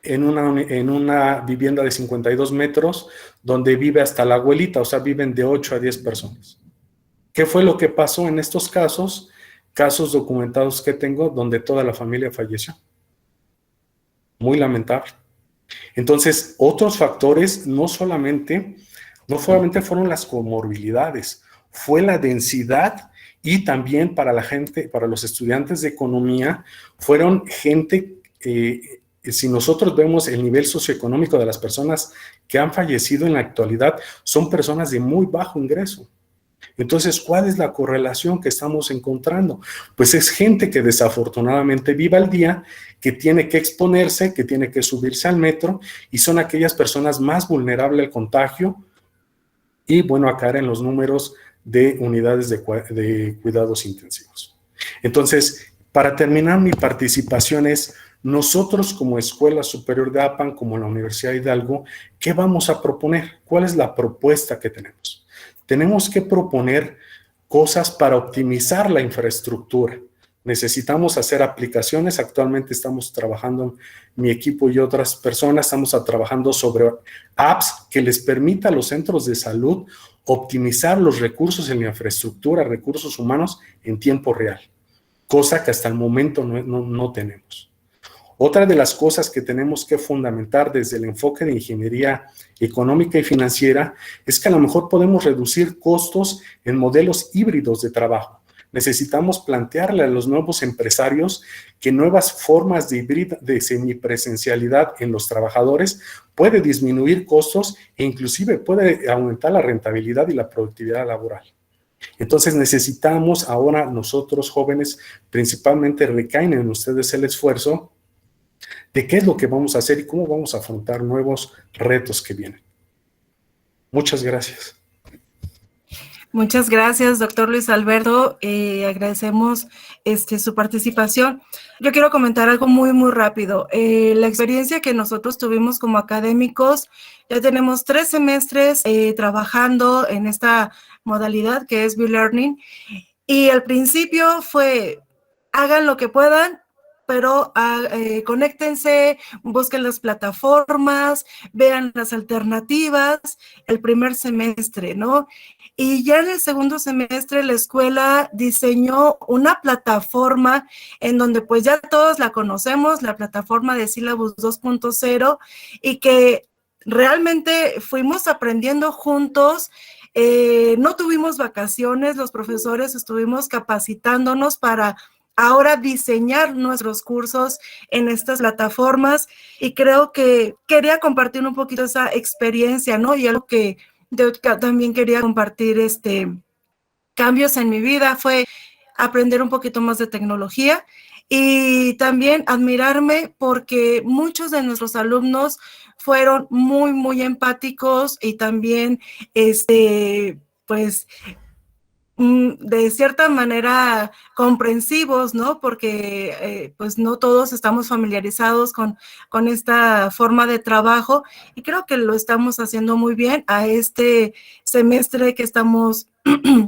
En una vivienda de 52 metros donde vive hasta la abuelita, o sea, viven de 8 a 10 personas. ¿Qué fue lo que pasó en estos casos? Casos documentados que tengo donde toda la familia falleció. Muy lamentable. Entonces, otros factores no solamente fueron las comorbilidades, fue la densidad y también para la gente, para los estudiantes de economía, fueron gente, si nosotros vemos el nivel socioeconómico de las personas que han fallecido en la actualidad, son personas de muy bajo ingreso. Entonces, ¿cuál es la correlación que estamos encontrando? Pues es gente que desafortunadamente vive al día, que tiene que exponerse, que tiene que subirse al metro y son aquellas personas más vulnerables al contagio y, bueno, a caer en los números de unidades de cuidados intensivos. Entonces, para terminar mi participación es, nosotros como Escuela Superior de APAN, como la Universidad de Hidalgo, ¿qué vamos a proponer? ¿Cuál es la propuesta que tenemos? Tenemos que proponer cosas para optimizar la infraestructura. Necesitamos hacer aplicaciones. Actualmente estamos trabajando, mi equipo y otras personas, estamos trabajando sobre apps que les permita a los centros de salud optimizar los recursos en la infraestructura, recursos humanos en tiempo real, cosa que hasta el momento no tenemos. Otra de las cosas que tenemos que fundamentar desde el enfoque de ingeniería económica y financiera es que a lo mejor podemos reducir costos en modelos híbridos de trabajo. Necesitamos plantearle a los nuevos empresarios que nuevas formas de semipresencialidad en los trabajadores puede disminuir costos e inclusive puede aumentar la rentabilidad y la productividad laboral. Entonces necesitamos ahora nosotros jóvenes, principalmente recaen en ustedes el esfuerzo de qué es lo que vamos a hacer y cómo vamos a afrontar nuevos retos que vienen. Muchas gracias. Muchas gracias, doctor Luis Alberto. Agradecemos su participación. Yo quiero comentar algo muy, muy rápido. La experiencia que nosotros tuvimos como académicos, ya tenemos 3 semestres trabajando en esta modalidad que es B-Learning. Y al principio fue, hagan lo que puedan, pero conéctense, busquen las plataformas, vean las alternativas, el primer semestre, ¿no? Y ya en el segundo semestre la escuela diseñó una plataforma en donde pues ya todos la conocemos, la plataforma de Syllabus 2.0, y que realmente fuimos aprendiendo juntos. No tuvimos vacaciones, los profesores estuvimos capacitándonos para ahora diseñar nuestros cursos en estas plataformas, y creo que quería compartir un poquito esa experiencia, ¿no? Y algo que yo también quería compartir, cambios en mi vida fue aprender un poquito más de tecnología y también admirarme porque muchos de nuestros alumnos fueron muy, muy empáticos y también, pues, de cierta manera comprensivos, ¿no? Porque pues no todos estamos familiarizados con esta forma de trabajo y creo que lo estamos haciendo muy bien a este semestre que estamos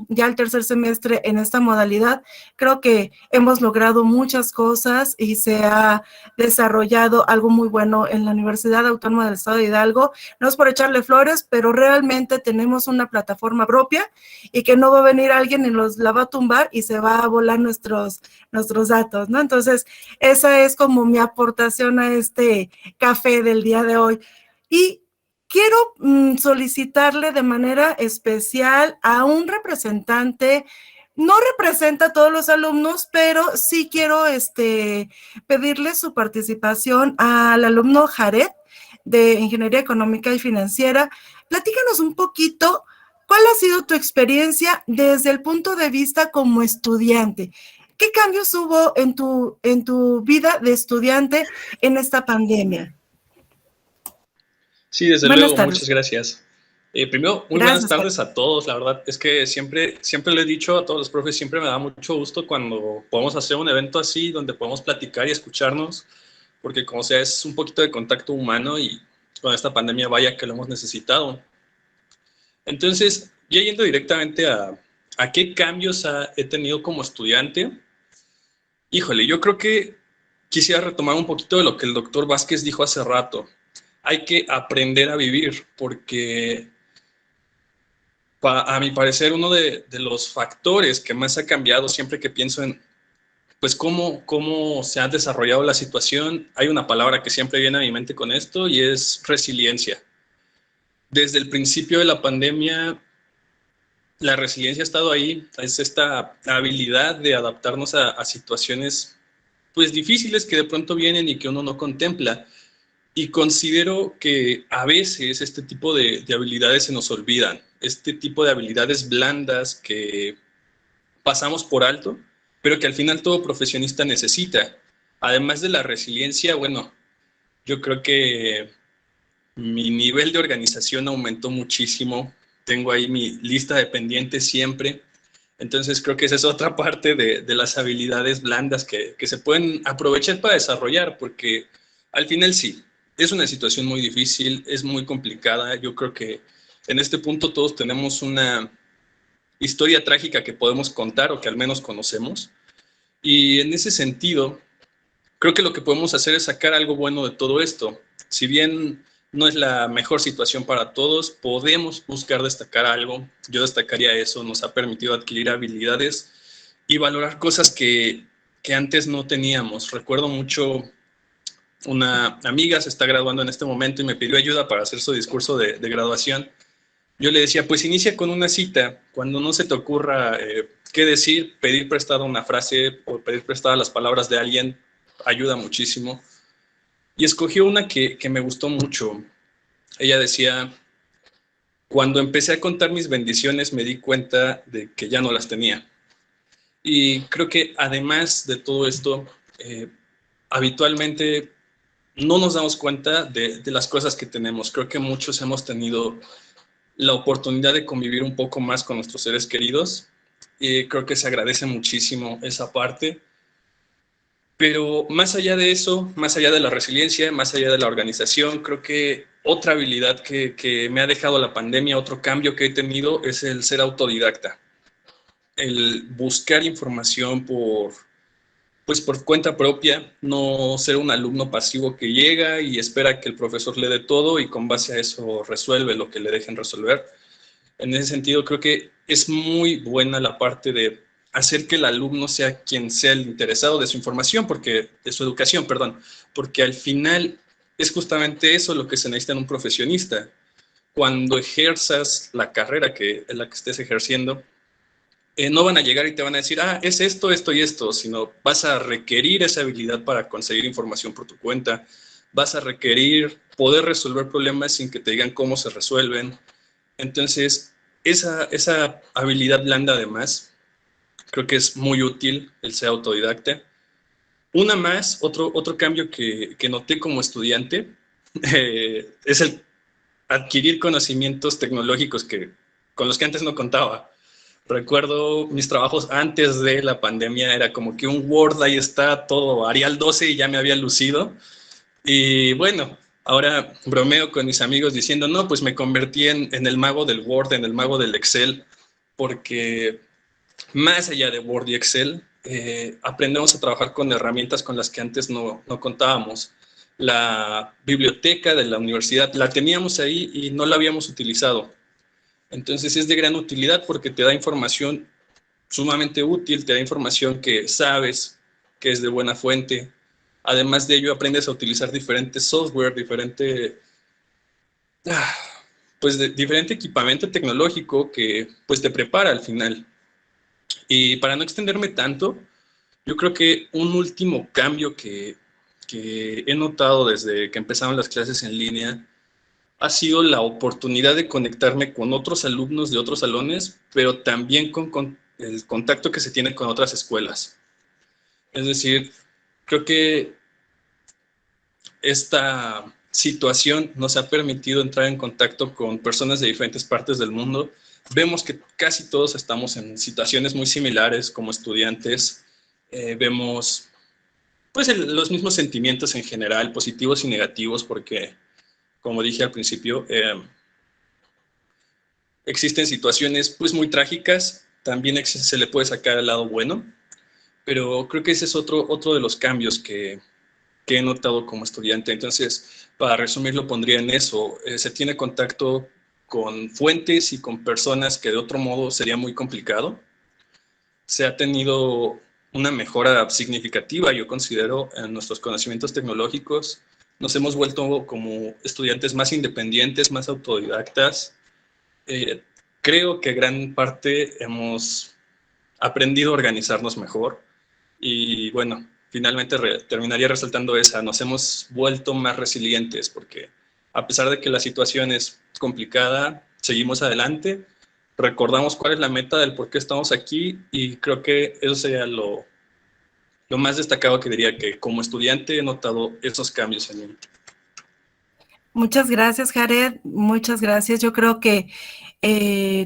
ya el tercer semestre en esta modalidad. Creo que hemos logrado muchas cosas y se ha desarrollado algo muy bueno en la Universidad Autónoma del Estado de Hidalgo. No es por echarle flores, pero realmente tenemos una plataforma propia y que no va a venir alguien y la va a tumbar y se va a volar nuestros datos, ¿no? Entonces, esa es como mi aportación a este café del día de hoy. Y quiero solicitarle de manera especial a un representante. No representa a todos los alumnos, pero sí quiero pedirle su participación al alumno Jared de Ingeniería Económica y Financiera. Platícanos un poquito, ¿cuál ha sido tu experiencia desde el punto de vista como estudiante? ¿Qué cambios hubo en tu vida de estudiante en esta pandemia? Sí, desde Buenas luego, tardes. muchas gracias. Primero, muy Gracias, buenas tardes a todos. La verdad es que siempre le he dicho a todos los profes, siempre me da mucho gusto cuando podemos hacer un evento así, donde podemos platicar y escucharnos, porque como sea, es un poquito de contacto humano y con esta pandemia vaya que lo hemos necesitado. Entonces, ya yendo directamente a qué cambios he tenido como estudiante, híjole, yo creo que quisiera retomar un poquito de lo que el doctor Vázquez dijo hace rato. Hay que aprender a vivir, porque a mi parecer uno de los factores que más ha cambiado siempre que pienso en pues cómo se ha desarrollado la situación, hay una palabra que siempre viene a mi mente con esto y es resiliencia. Desde el principio de la pandemia, la resiliencia ha estado ahí, es esta habilidad de adaptarnos a situaciones pues difíciles que de pronto vienen y que uno no contempla. Y considero que a veces este tipo de habilidades se nos olvidan, este tipo de habilidades blandas que pasamos por alto, pero que al final todo profesionista necesita. Además de la resiliencia, bueno, yo creo que mi nivel de organización aumentó muchísimo. Tengo ahí mi lista de pendientes siempre. Entonces creo que esa es otra parte de las habilidades blandas que se pueden aprovechar para desarrollar, porque al final sí, es una situación muy difícil, es muy complicada. Yo creo que en este punto todos tenemos una historia trágica que podemos contar o que al menos conocemos. Y en ese sentido, creo que lo que podemos hacer es sacar algo bueno de todo esto. Si bien no es la mejor situación para todos, podemos buscar destacar algo. Yo destacaría eso, nos ha permitido adquirir habilidades y valorar cosas que antes no teníamos. Recuerdo mucho una amiga se está graduando en este momento y me pidió ayuda para hacer su discurso de graduación. Yo le decía, pues inicia con una cita. Cuando no se te ocurra qué decir, pedir prestada una frase o pedir prestadas las palabras de alguien ayuda muchísimo. Y escogió una que me gustó mucho. Ella decía, cuando empecé a contar mis bendiciones me di cuenta de que ya no las tenía. Y creo que además de todo esto, habitualmente no nos damos cuenta de las cosas que tenemos. Creo que muchos hemos tenido la oportunidad de convivir un poco más con nuestros seres queridos y creo que se agradece muchísimo esa parte. Pero más allá de eso, más allá de la resiliencia, más allá de la organización, creo que otra habilidad que me ha dejado la pandemia, otro cambio que he tenido es el ser autodidacta. El buscar información por cuenta propia, no ser un alumno pasivo que llega y espera que el profesor le dé todo y con base a eso resuelve lo que le dejen resolver. En ese sentido, creo que es muy buena la parte de hacer que el alumno sea quien sea el interesado de su información, de su educación, perdón, porque al final es justamente eso lo que se necesita en un profesionista. Cuando ejerzas la carrera en la que estés ejerciendo, no van a llegar y te van a decir, es esto, esto y esto, sino vas a requerir esa habilidad para conseguir información por tu cuenta, vas a requerir poder resolver problemas sin que te digan cómo se resuelven. Entonces, esa habilidad blanda además, creo que es muy útil el ser autodidacta. Otro cambio que noté como estudiante es el adquirir conocimientos tecnológicos con los que antes no contaba. Recuerdo mis trabajos antes de la pandemia, era como que un Word, ahí está todo, Arial 12 y ya me había lucido. Y bueno, ahora bromeo con mis amigos diciendo, no, pues me convertí en el mago del Word, en el mago del Excel, porque más allá de Word y Excel, aprendemos a trabajar con herramientas con las que antes no contábamos. La biblioteca de la universidad la teníamos ahí y no la habíamos utilizado. Entonces es de gran utilidad porque te da información sumamente útil, te da información que sabes que es de buena fuente. Además de ello, aprendes a utilizar diferentes software, diferente equipamiento tecnológico que pues te prepara al final. Y para no extenderme tanto, yo creo que un último cambio que he notado desde que empezaron las clases en línea ha sido la oportunidad de conectarme con otros alumnos de otros salones, pero también con el contacto que se tiene con otras escuelas. Es decir, creo que esta situación nos ha permitido entrar en contacto con personas de diferentes partes del mundo. Vemos que casi todos estamos en situaciones muy similares como estudiantes. Vemos pues los mismos sentimientos en general, positivos y negativos, porque como dije al principio, existen situaciones pues muy trágicas, también se le puede sacar el lado bueno, pero creo que ese es otro de los cambios que he notado como estudiante. Entonces, para resumir, lo pondría en eso. Se tiene contacto con fuentes y con personas que de otro modo sería muy complicado. Se ha tenido una mejora significativa, yo considero, en nuestros conocimientos tecnológicos. Nos hemos vuelto como estudiantes más independientes, más autodidactas. Creo que gran parte hemos aprendido a organizarnos mejor y bueno, finalmente terminaría resaltando esa, nos hemos vuelto más resilientes porque a pesar de que la situación es complicada, seguimos adelante, recordamos cuál es la meta del por qué estamos aquí y creo que eso sería lo más destacado que diría que como estudiante he notado esos cambios en mí. Muchas gracias, Jared. Muchas gracias. Yo creo que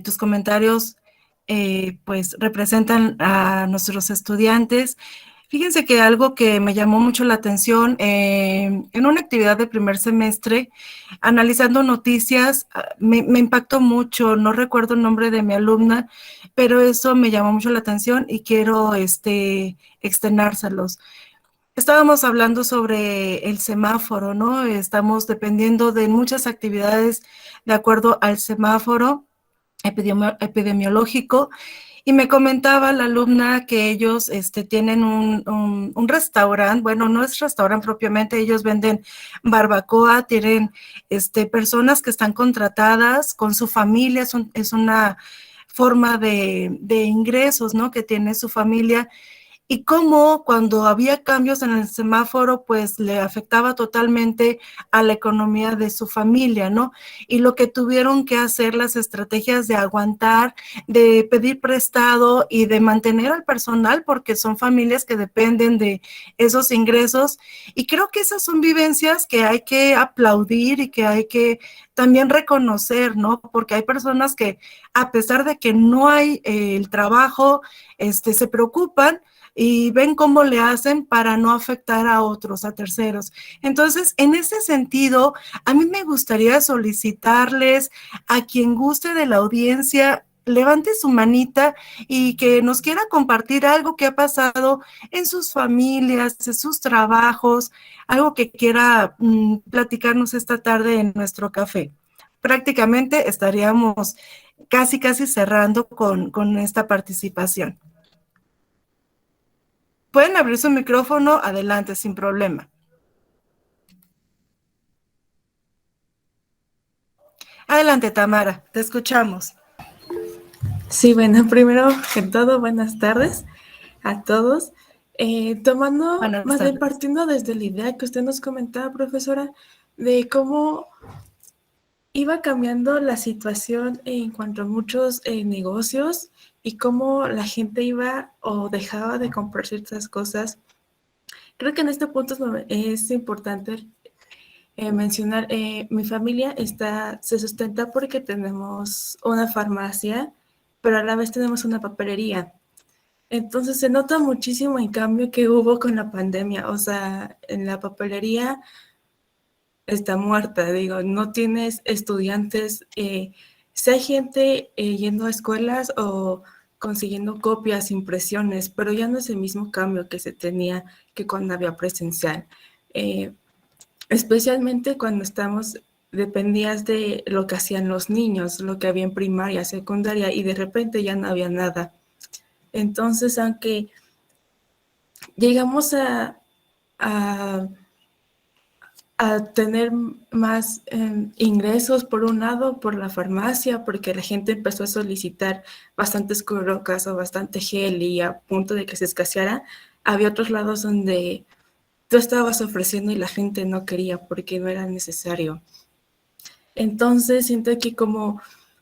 tus comentarios pues representan a nuestros estudiantes. Fíjense que algo que me llamó mucho la atención en una actividad de primer semestre, analizando noticias, me impactó mucho, no recuerdo el nombre de mi alumna, pero eso me llamó mucho la atención y quiero externárselos. Estábamos hablando sobre el semáforo, ¿no? Estamos dependiendo de muchas actividades de acuerdo al semáforo epidemiológico. Y me comentaba la alumna que ellos tienen un restaurante, bueno, no es restaurante propiamente, ellos venden barbacoa, tienen personas que están contratadas con su familia, es una forma de ingresos, ¿no? Que tiene su familia. Y cómo cuando había cambios en el semáforo, pues le afectaba totalmente a la economía de su familia, ¿no? Y lo que tuvieron que hacer las estrategias de aguantar, de pedir prestado y de mantener al personal, porque son familias que dependen de esos ingresos. Y creo que esas son vivencias que hay que aplaudir y que hay que también reconocer, ¿no? Porque hay personas que, a pesar de que no hay el trabajo, se preocupan y ven cómo le hacen para no afectar a otros, a terceros. Entonces, en ese sentido, a mí me gustaría solicitarles a quien guste de la audiencia, levante su manita y que nos quiera compartir algo que ha pasado en sus familias, en sus trabajos, algo que quiera platicarnos esta tarde en nuestro café. Prácticamente estaríamos casi cerrando con esta participación. Pueden abrir su micrófono, adelante, sin problema. Adelante, Tamara, te escuchamos. Sí, bueno, primero que todo, buenas tardes a todos. Partiendo desde la idea que usted nos comentaba, profesora, de cómo iba cambiando la situación en cuanto a muchos negocios y cómo la gente iba o dejaba de comprar ciertas cosas Creo que en este punto es importante mencionar, mi familia se sustenta porque tenemos una farmacia, pero a la vez tenemos una papelería. Entonces se nota muchísimo el cambio que hubo con la pandemia. O sea, en la papelería está muerta, digo, no tienes estudiantes, si hay gente yendo a escuelas o consiguiendo copias, impresiones, pero ya no es el mismo cambio que se tenía que cuando había presencial. Especialmente cuando dependías de lo que hacían los niños, lo que había en primaria, secundaria, y de repente ya no había nada. Entonces, aunque llegamos a tener más ingresos, por un lado, por la farmacia, porque la gente empezó a solicitar bastantes cubrebocas o bastante gel y a punto de que se escaseara, había otros lados donde tú estabas ofreciendo y la gente no quería porque no era necesario. Entonces siento que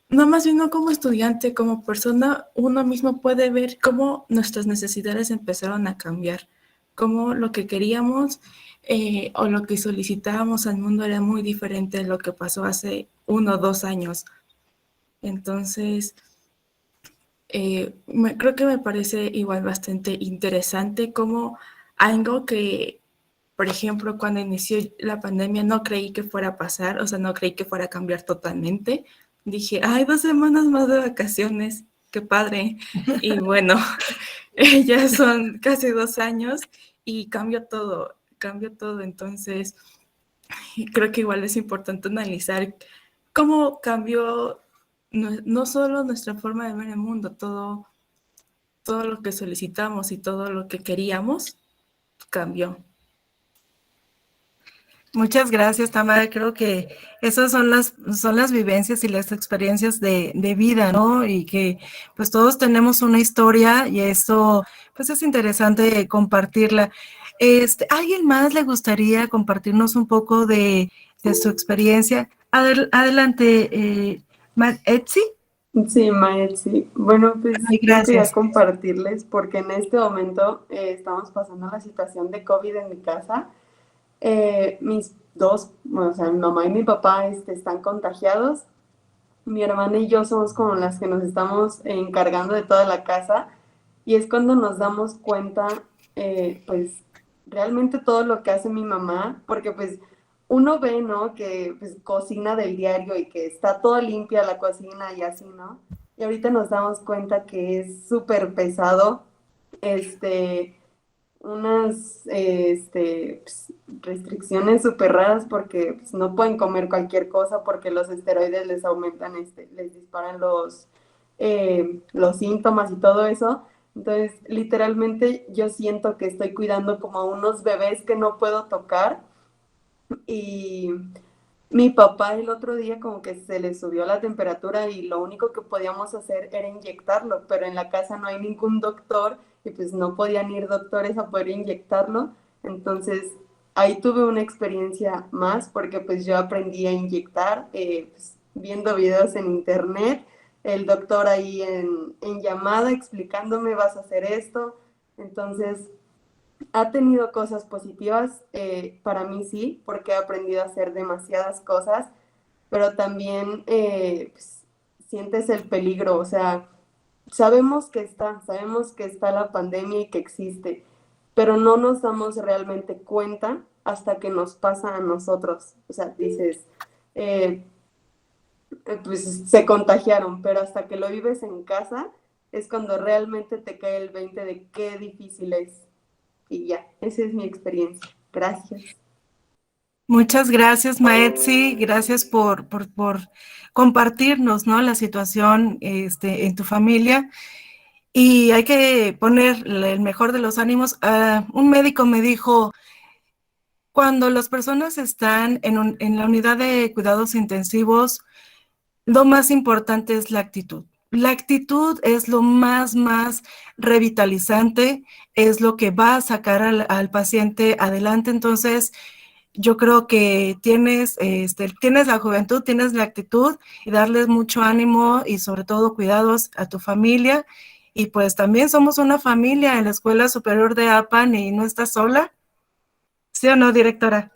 no más bien no como estudiante, como persona, uno mismo puede ver cómo nuestras necesidades empezaron a cambiar, cómo lo que queríamos o lo que solicitábamos al mundo era muy diferente de lo que pasó hace 1 o 2 años. Entonces, creo que me parece igual bastante interesante como algo que, por ejemplo, cuando inició la pandemia no creí que fuera a pasar, o sea, no creí que fuera a cambiar totalmente. Dije, ay, 2 semanas más de vacaciones, qué padre. Y bueno, ya son casi 2 años y cambió todo. Entonces, creo que igual es importante analizar cómo cambió no solo nuestra forma de ver el mundo, todo lo que solicitamos y todo lo que queríamos cambió. Muchas gracias, Tamara. Creo que esas son las vivencias y las experiencias de vida, ¿no? Y que pues todos tenemos una historia y eso pues es interesante compartirla. ¿Alguien más le gustaría compartirnos un poco de su experiencia? Adelante, Etsy. Sí, Mael, sí. Bueno, pues Ay, yo quería gracias. compartirles porque en este momento estamos pasando la situación de COVID en mi casa. Mis dos, bueno, o sea, mi mamá y mi papá están contagiados. Mi hermana y yo somos como las que nos estamos encargando de toda la casa y es cuando nos damos cuenta, pues, realmente todo lo que hace mi mamá, porque pues uno ve, ¿no? Que pues cocina del diario y que está todo limpia la cocina y así, ¿no? Y ahorita nos damos cuenta que es súper pesado, unas pues, restricciones súper raras porque pues, no pueden comer cualquier cosa porque los esteroides les aumentan, les disparan los síntomas y todo eso. Entonces, literalmente yo siento que estoy cuidando como a unos bebés que no puedo tocar y mi papá el otro día como que se le subió la temperatura y lo único que podíamos hacer era inyectarlo, pero en la casa no hay ningún doctor y pues no podían ir doctores a poder inyectarlo. Entonces ahí tuve una experiencia más porque pues yo aprendí a inyectar pues, viendo videos en internet, el doctor ahí en llamada explicándome vas a hacer esto. Entonces ha tenido cosas positivas, para mí sí, porque he aprendido a hacer demasiadas cosas, pero también pues, sientes el peligro, o sea, sabemos que está la pandemia y que existe, pero no nos damos realmente cuenta hasta que nos pasa a nosotros, o sea, dices, eh, pues se contagiaron, pero hasta que lo vives en casa es cuando realmente te cae el 20 de qué difícil es. Y ya, esa es mi experiencia. Gracias. Muchas gracias, Maetsi. Gracias por compartirnos, ¿no? La situación en tu familia. Y hay que poner el mejor de los ánimos. Un médico me dijo, cuando las personas están en la unidad de cuidados intensivos, lo más importante es la actitud. La actitud es lo más revitalizante, es lo que va a sacar al paciente adelante. Entonces, yo creo que tienes la juventud, tienes la actitud y darles mucho ánimo y sobre todo cuidados a tu familia. Y pues también somos una familia en la Escuela Superior de Apan y no estás sola. ¿Sí o no, directora?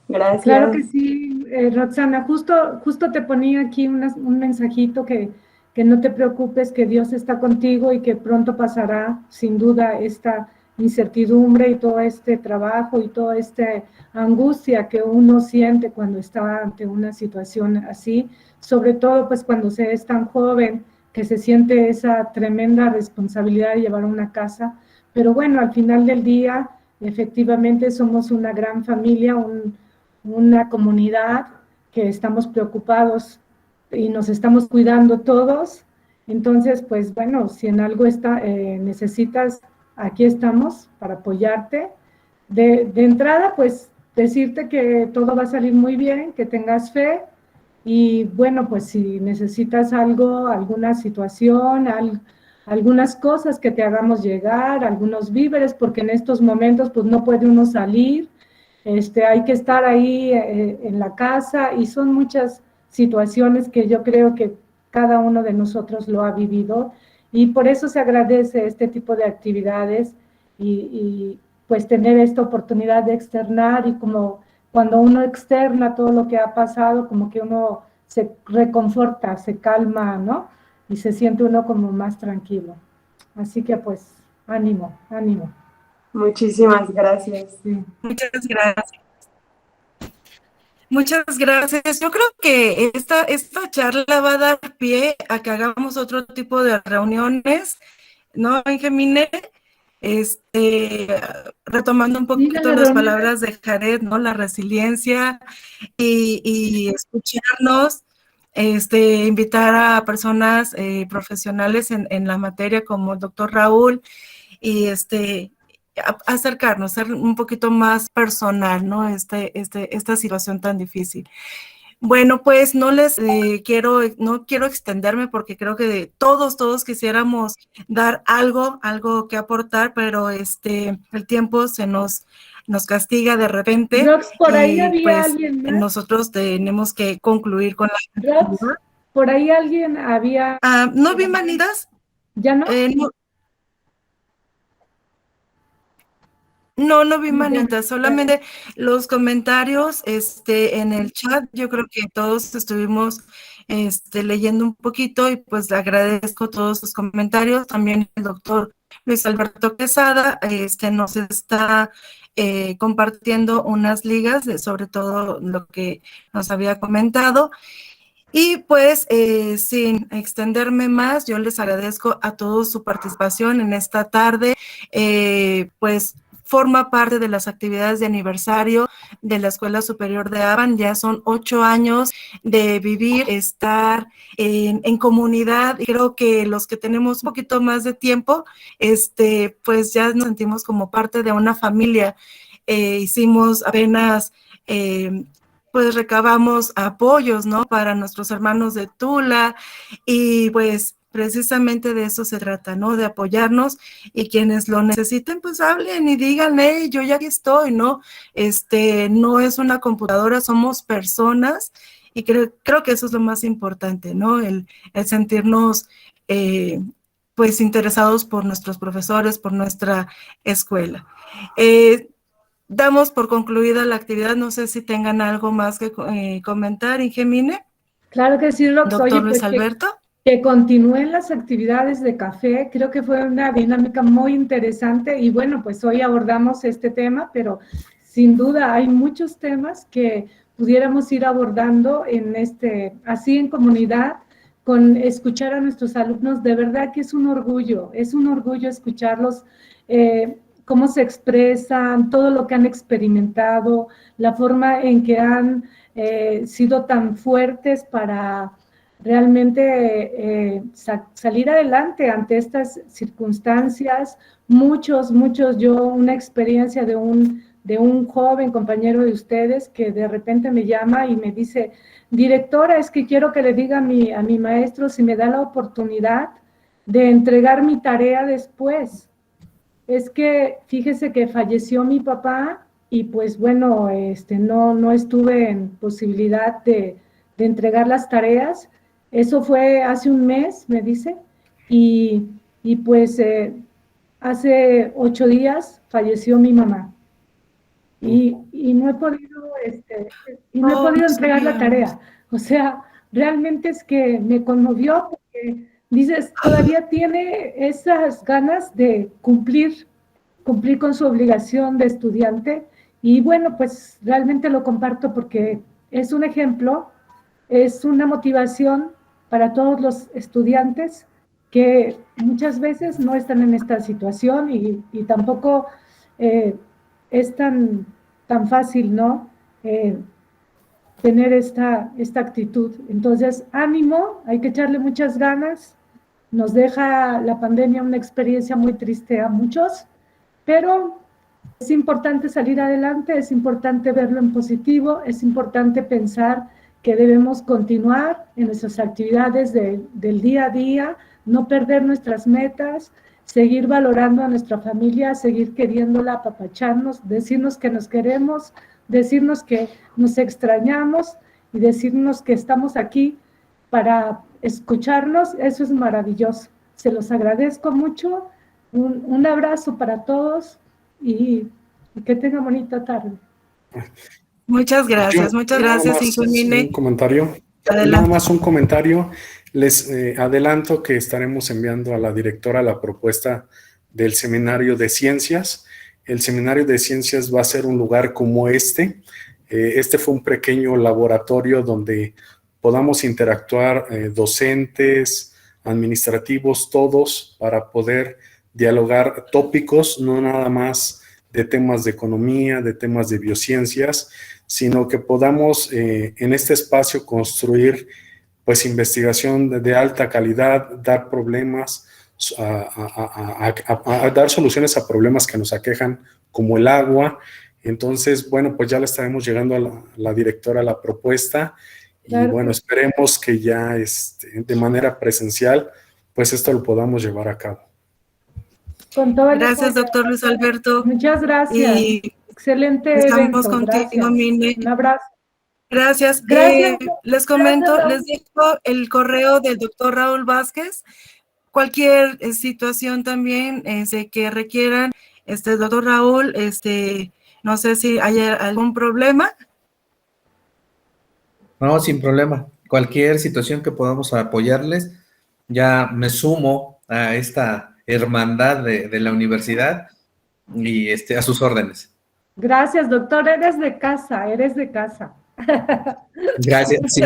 Gracias. Claro que sí, Roxana, justo te ponía aquí un mensajito que no te preocupes, que Dios está contigo y que pronto pasará, sin duda, esta incertidumbre y todo este trabajo y toda esta angustia que uno siente cuando está ante una situación así, sobre todo pues cuando se es tan joven, que se siente esa tremenda responsabilidad de llevar una casa, pero bueno, al final del día, efectivamente somos una gran familia, una comunidad que estamos preocupados y nos estamos cuidando todos. Entonces, pues bueno, si en algo necesitas, aquí estamos para apoyarte. De entrada, pues decirte que todo va a salir muy bien, que tengas fe y bueno, pues si necesitas algo, alguna situación, algunas cosas que te hagamos llegar, algunos víveres, porque en estos momentos pues no puede uno salir, hay que estar ahí en la casa y son muchas situaciones que yo creo que cada uno de nosotros lo ha vivido y por eso se agradece este tipo de actividades y pues tener esta oportunidad de externar y como cuando uno externa todo lo que ha pasado, como que uno se reconforta, se calma, ¿no? Y se siente uno como más tranquilo. Así que pues, ánimo, ánimo. Muchísimas gracias. Sí. Muchas gracias. Muchas gracias. Yo creo que esta charla va a dar pie a que hagamos otro tipo de reuniones, ¿no, Ingemine? Retomando un poquito las palabras de Jared, ¿no? La resiliencia y escucharnos, invitar a personas profesionales en la materia como el doctor Raúl y acercarnos, ser un poquito más personal, ¿no? Esta situación tan difícil. Bueno, pues no quiero extenderme porque creo que todos quisiéramos dar algo que aportar, pero el tiempo nos castiga de repente. Rox, por ahí y había pues alguien más. Nosotros tenemos que concluir con la... Rox, por ahí alguien había... ¿No vi manitas? ¿Ya no? No vi manitas, solamente los comentarios en el chat. Yo creo que todos estuvimos leyendo un poquito y pues agradezco todos sus comentarios. También el doctor Luis Alberto Quesada nos está compartiendo unas ligas sobre todo lo que nos había comentado. Y pues sin extenderme más, yo les agradezco a todos su participación en esta tarde, pues forma parte de las actividades de aniversario de la Escuela Superior de Aban. Ya son 8 años de vivir, estar en comunidad. Y creo que los que tenemos un poquito más de tiempo, pues ya nos sentimos como parte de una familia. Hicimos apenas... pues recabamos apoyos, ¿no? Para nuestros hermanos de Tula y pues precisamente de eso se trata, ¿no? De apoyarnos y quienes lo necesiten, pues hablen y díganle, yo ya aquí estoy, ¿no? No es una computadora, somos personas y creo que eso es lo más importante, ¿no? El sentirnos, pues, interesados por nuestros profesores, por nuestra escuela. Damos por concluida la actividad. No sé si tengan algo más que comentar, Ingemine. Claro que sí, Rox. Doctor Oye, Luis pues Alberto. Que continúen las actividades de café. Creo que fue una dinámica muy interesante y bueno, pues hoy abordamos este tema, pero sin duda hay muchos temas que pudiéramos ir abordando así en comunidad, con escuchar a nuestros alumnos. De verdad que es un orgullo escucharlos, cómo se expresan, todo lo que han experimentado, la forma en que han sido tan fuertes para realmente salir adelante ante estas circunstancias. Muchos, yo una experiencia de un joven compañero de ustedes que de repente me llama y me dice, directora, es que quiero que le diga a mi maestro si me da la oportunidad de entregar mi tarea después. Es que fíjese que falleció mi papá y pues bueno, no estuve en posibilidad de entregar las tareas. Eso fue hace un mes, me dice, y pues hace 8 días falleció mi mamá. y no he podido, entregar la tarea. O sea, realmente es que me conmovió porque dices, todavía tiene esas ganas de cumplir con su obligación de estudiante. Y bueno, pues realmente lo comparto porque es un ejemplo, es una motivación para todos los estudiantes que muchas veces no están en esta situación y tampoco es tan fácil, ¿no? Tener esta actitud. Entonces, ánimo, hay que echarle muchas ganas. Nos deja la pandemia una experiencia muy triste a muchos, pero es importante salir adelante, es importante verlo en positivo, es importante pensar que debemos continuar en nuestras actividades del día a día, no perder nuestras metas, seguir valorando a nuestra familia, seguir queriéndola, apapacharnos, decirnos que nos queremos, decirnos que nos extrañamos y decirnos que estamos aquí para escucharnos. Eso es maravilloso. Se los agradezco mucho. Un abrazo para todos y que tengan bonita tarde. Muchas gracias, Injumine. Un comentario. Adelante. Nada más un comentario. Les adelanto que estaremos enviando a la directora la propuesta del seminario de ciencias. El seminario de ciencias va a ser un lugar como este. Este fue un pequeño laboratorio donde podamos interactuar docentes, administrativos, todos, para poder dialogar tópicos, no nada más de temas de economía, de temas de biociencias, sino que podamos en este espacio construir pues investigación de alta calidad, dar problemas, dar soluciones a problemas que nos aquejan como el agua. Entonces, bueno, pues ya le estaremos llegando a la directora la propuesta y Claro. bueno, esperemos que ya de manera presencial, pues esto lo podamos llevar a cabo. Con todo el Gracias, apoyo. doctor Luis Alberto. Muchas gracias. Y Excelente estamos evento. contigo, Gracias. Mine. Un abrazo. Gracias. Gracias. Les comento, Gracias, les dejo el correo del doctor Raúl Vázquez. Cualquier situación también que requieran, doctor Raúl, no sé si hay algún problema. No, sin problema. Cualquier situación que podamos apoyarles, ya me sumo a esta hermandad de la universidad y a sus órdenes. Gracias, doctor. Eres de casa, eres de casa. Gracias. Sí.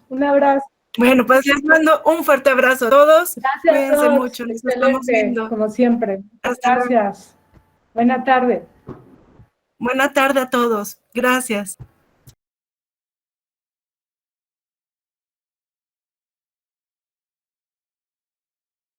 Un abrazo. Bueno, pues les mando un fuerte abrazo a todos. Gracias Cuídense a todos. mucho, nos estamos Excelente, viendo. como siempre. Hasta luego. Gracias. Buena tarde. Buena tarde a todos. Gracias.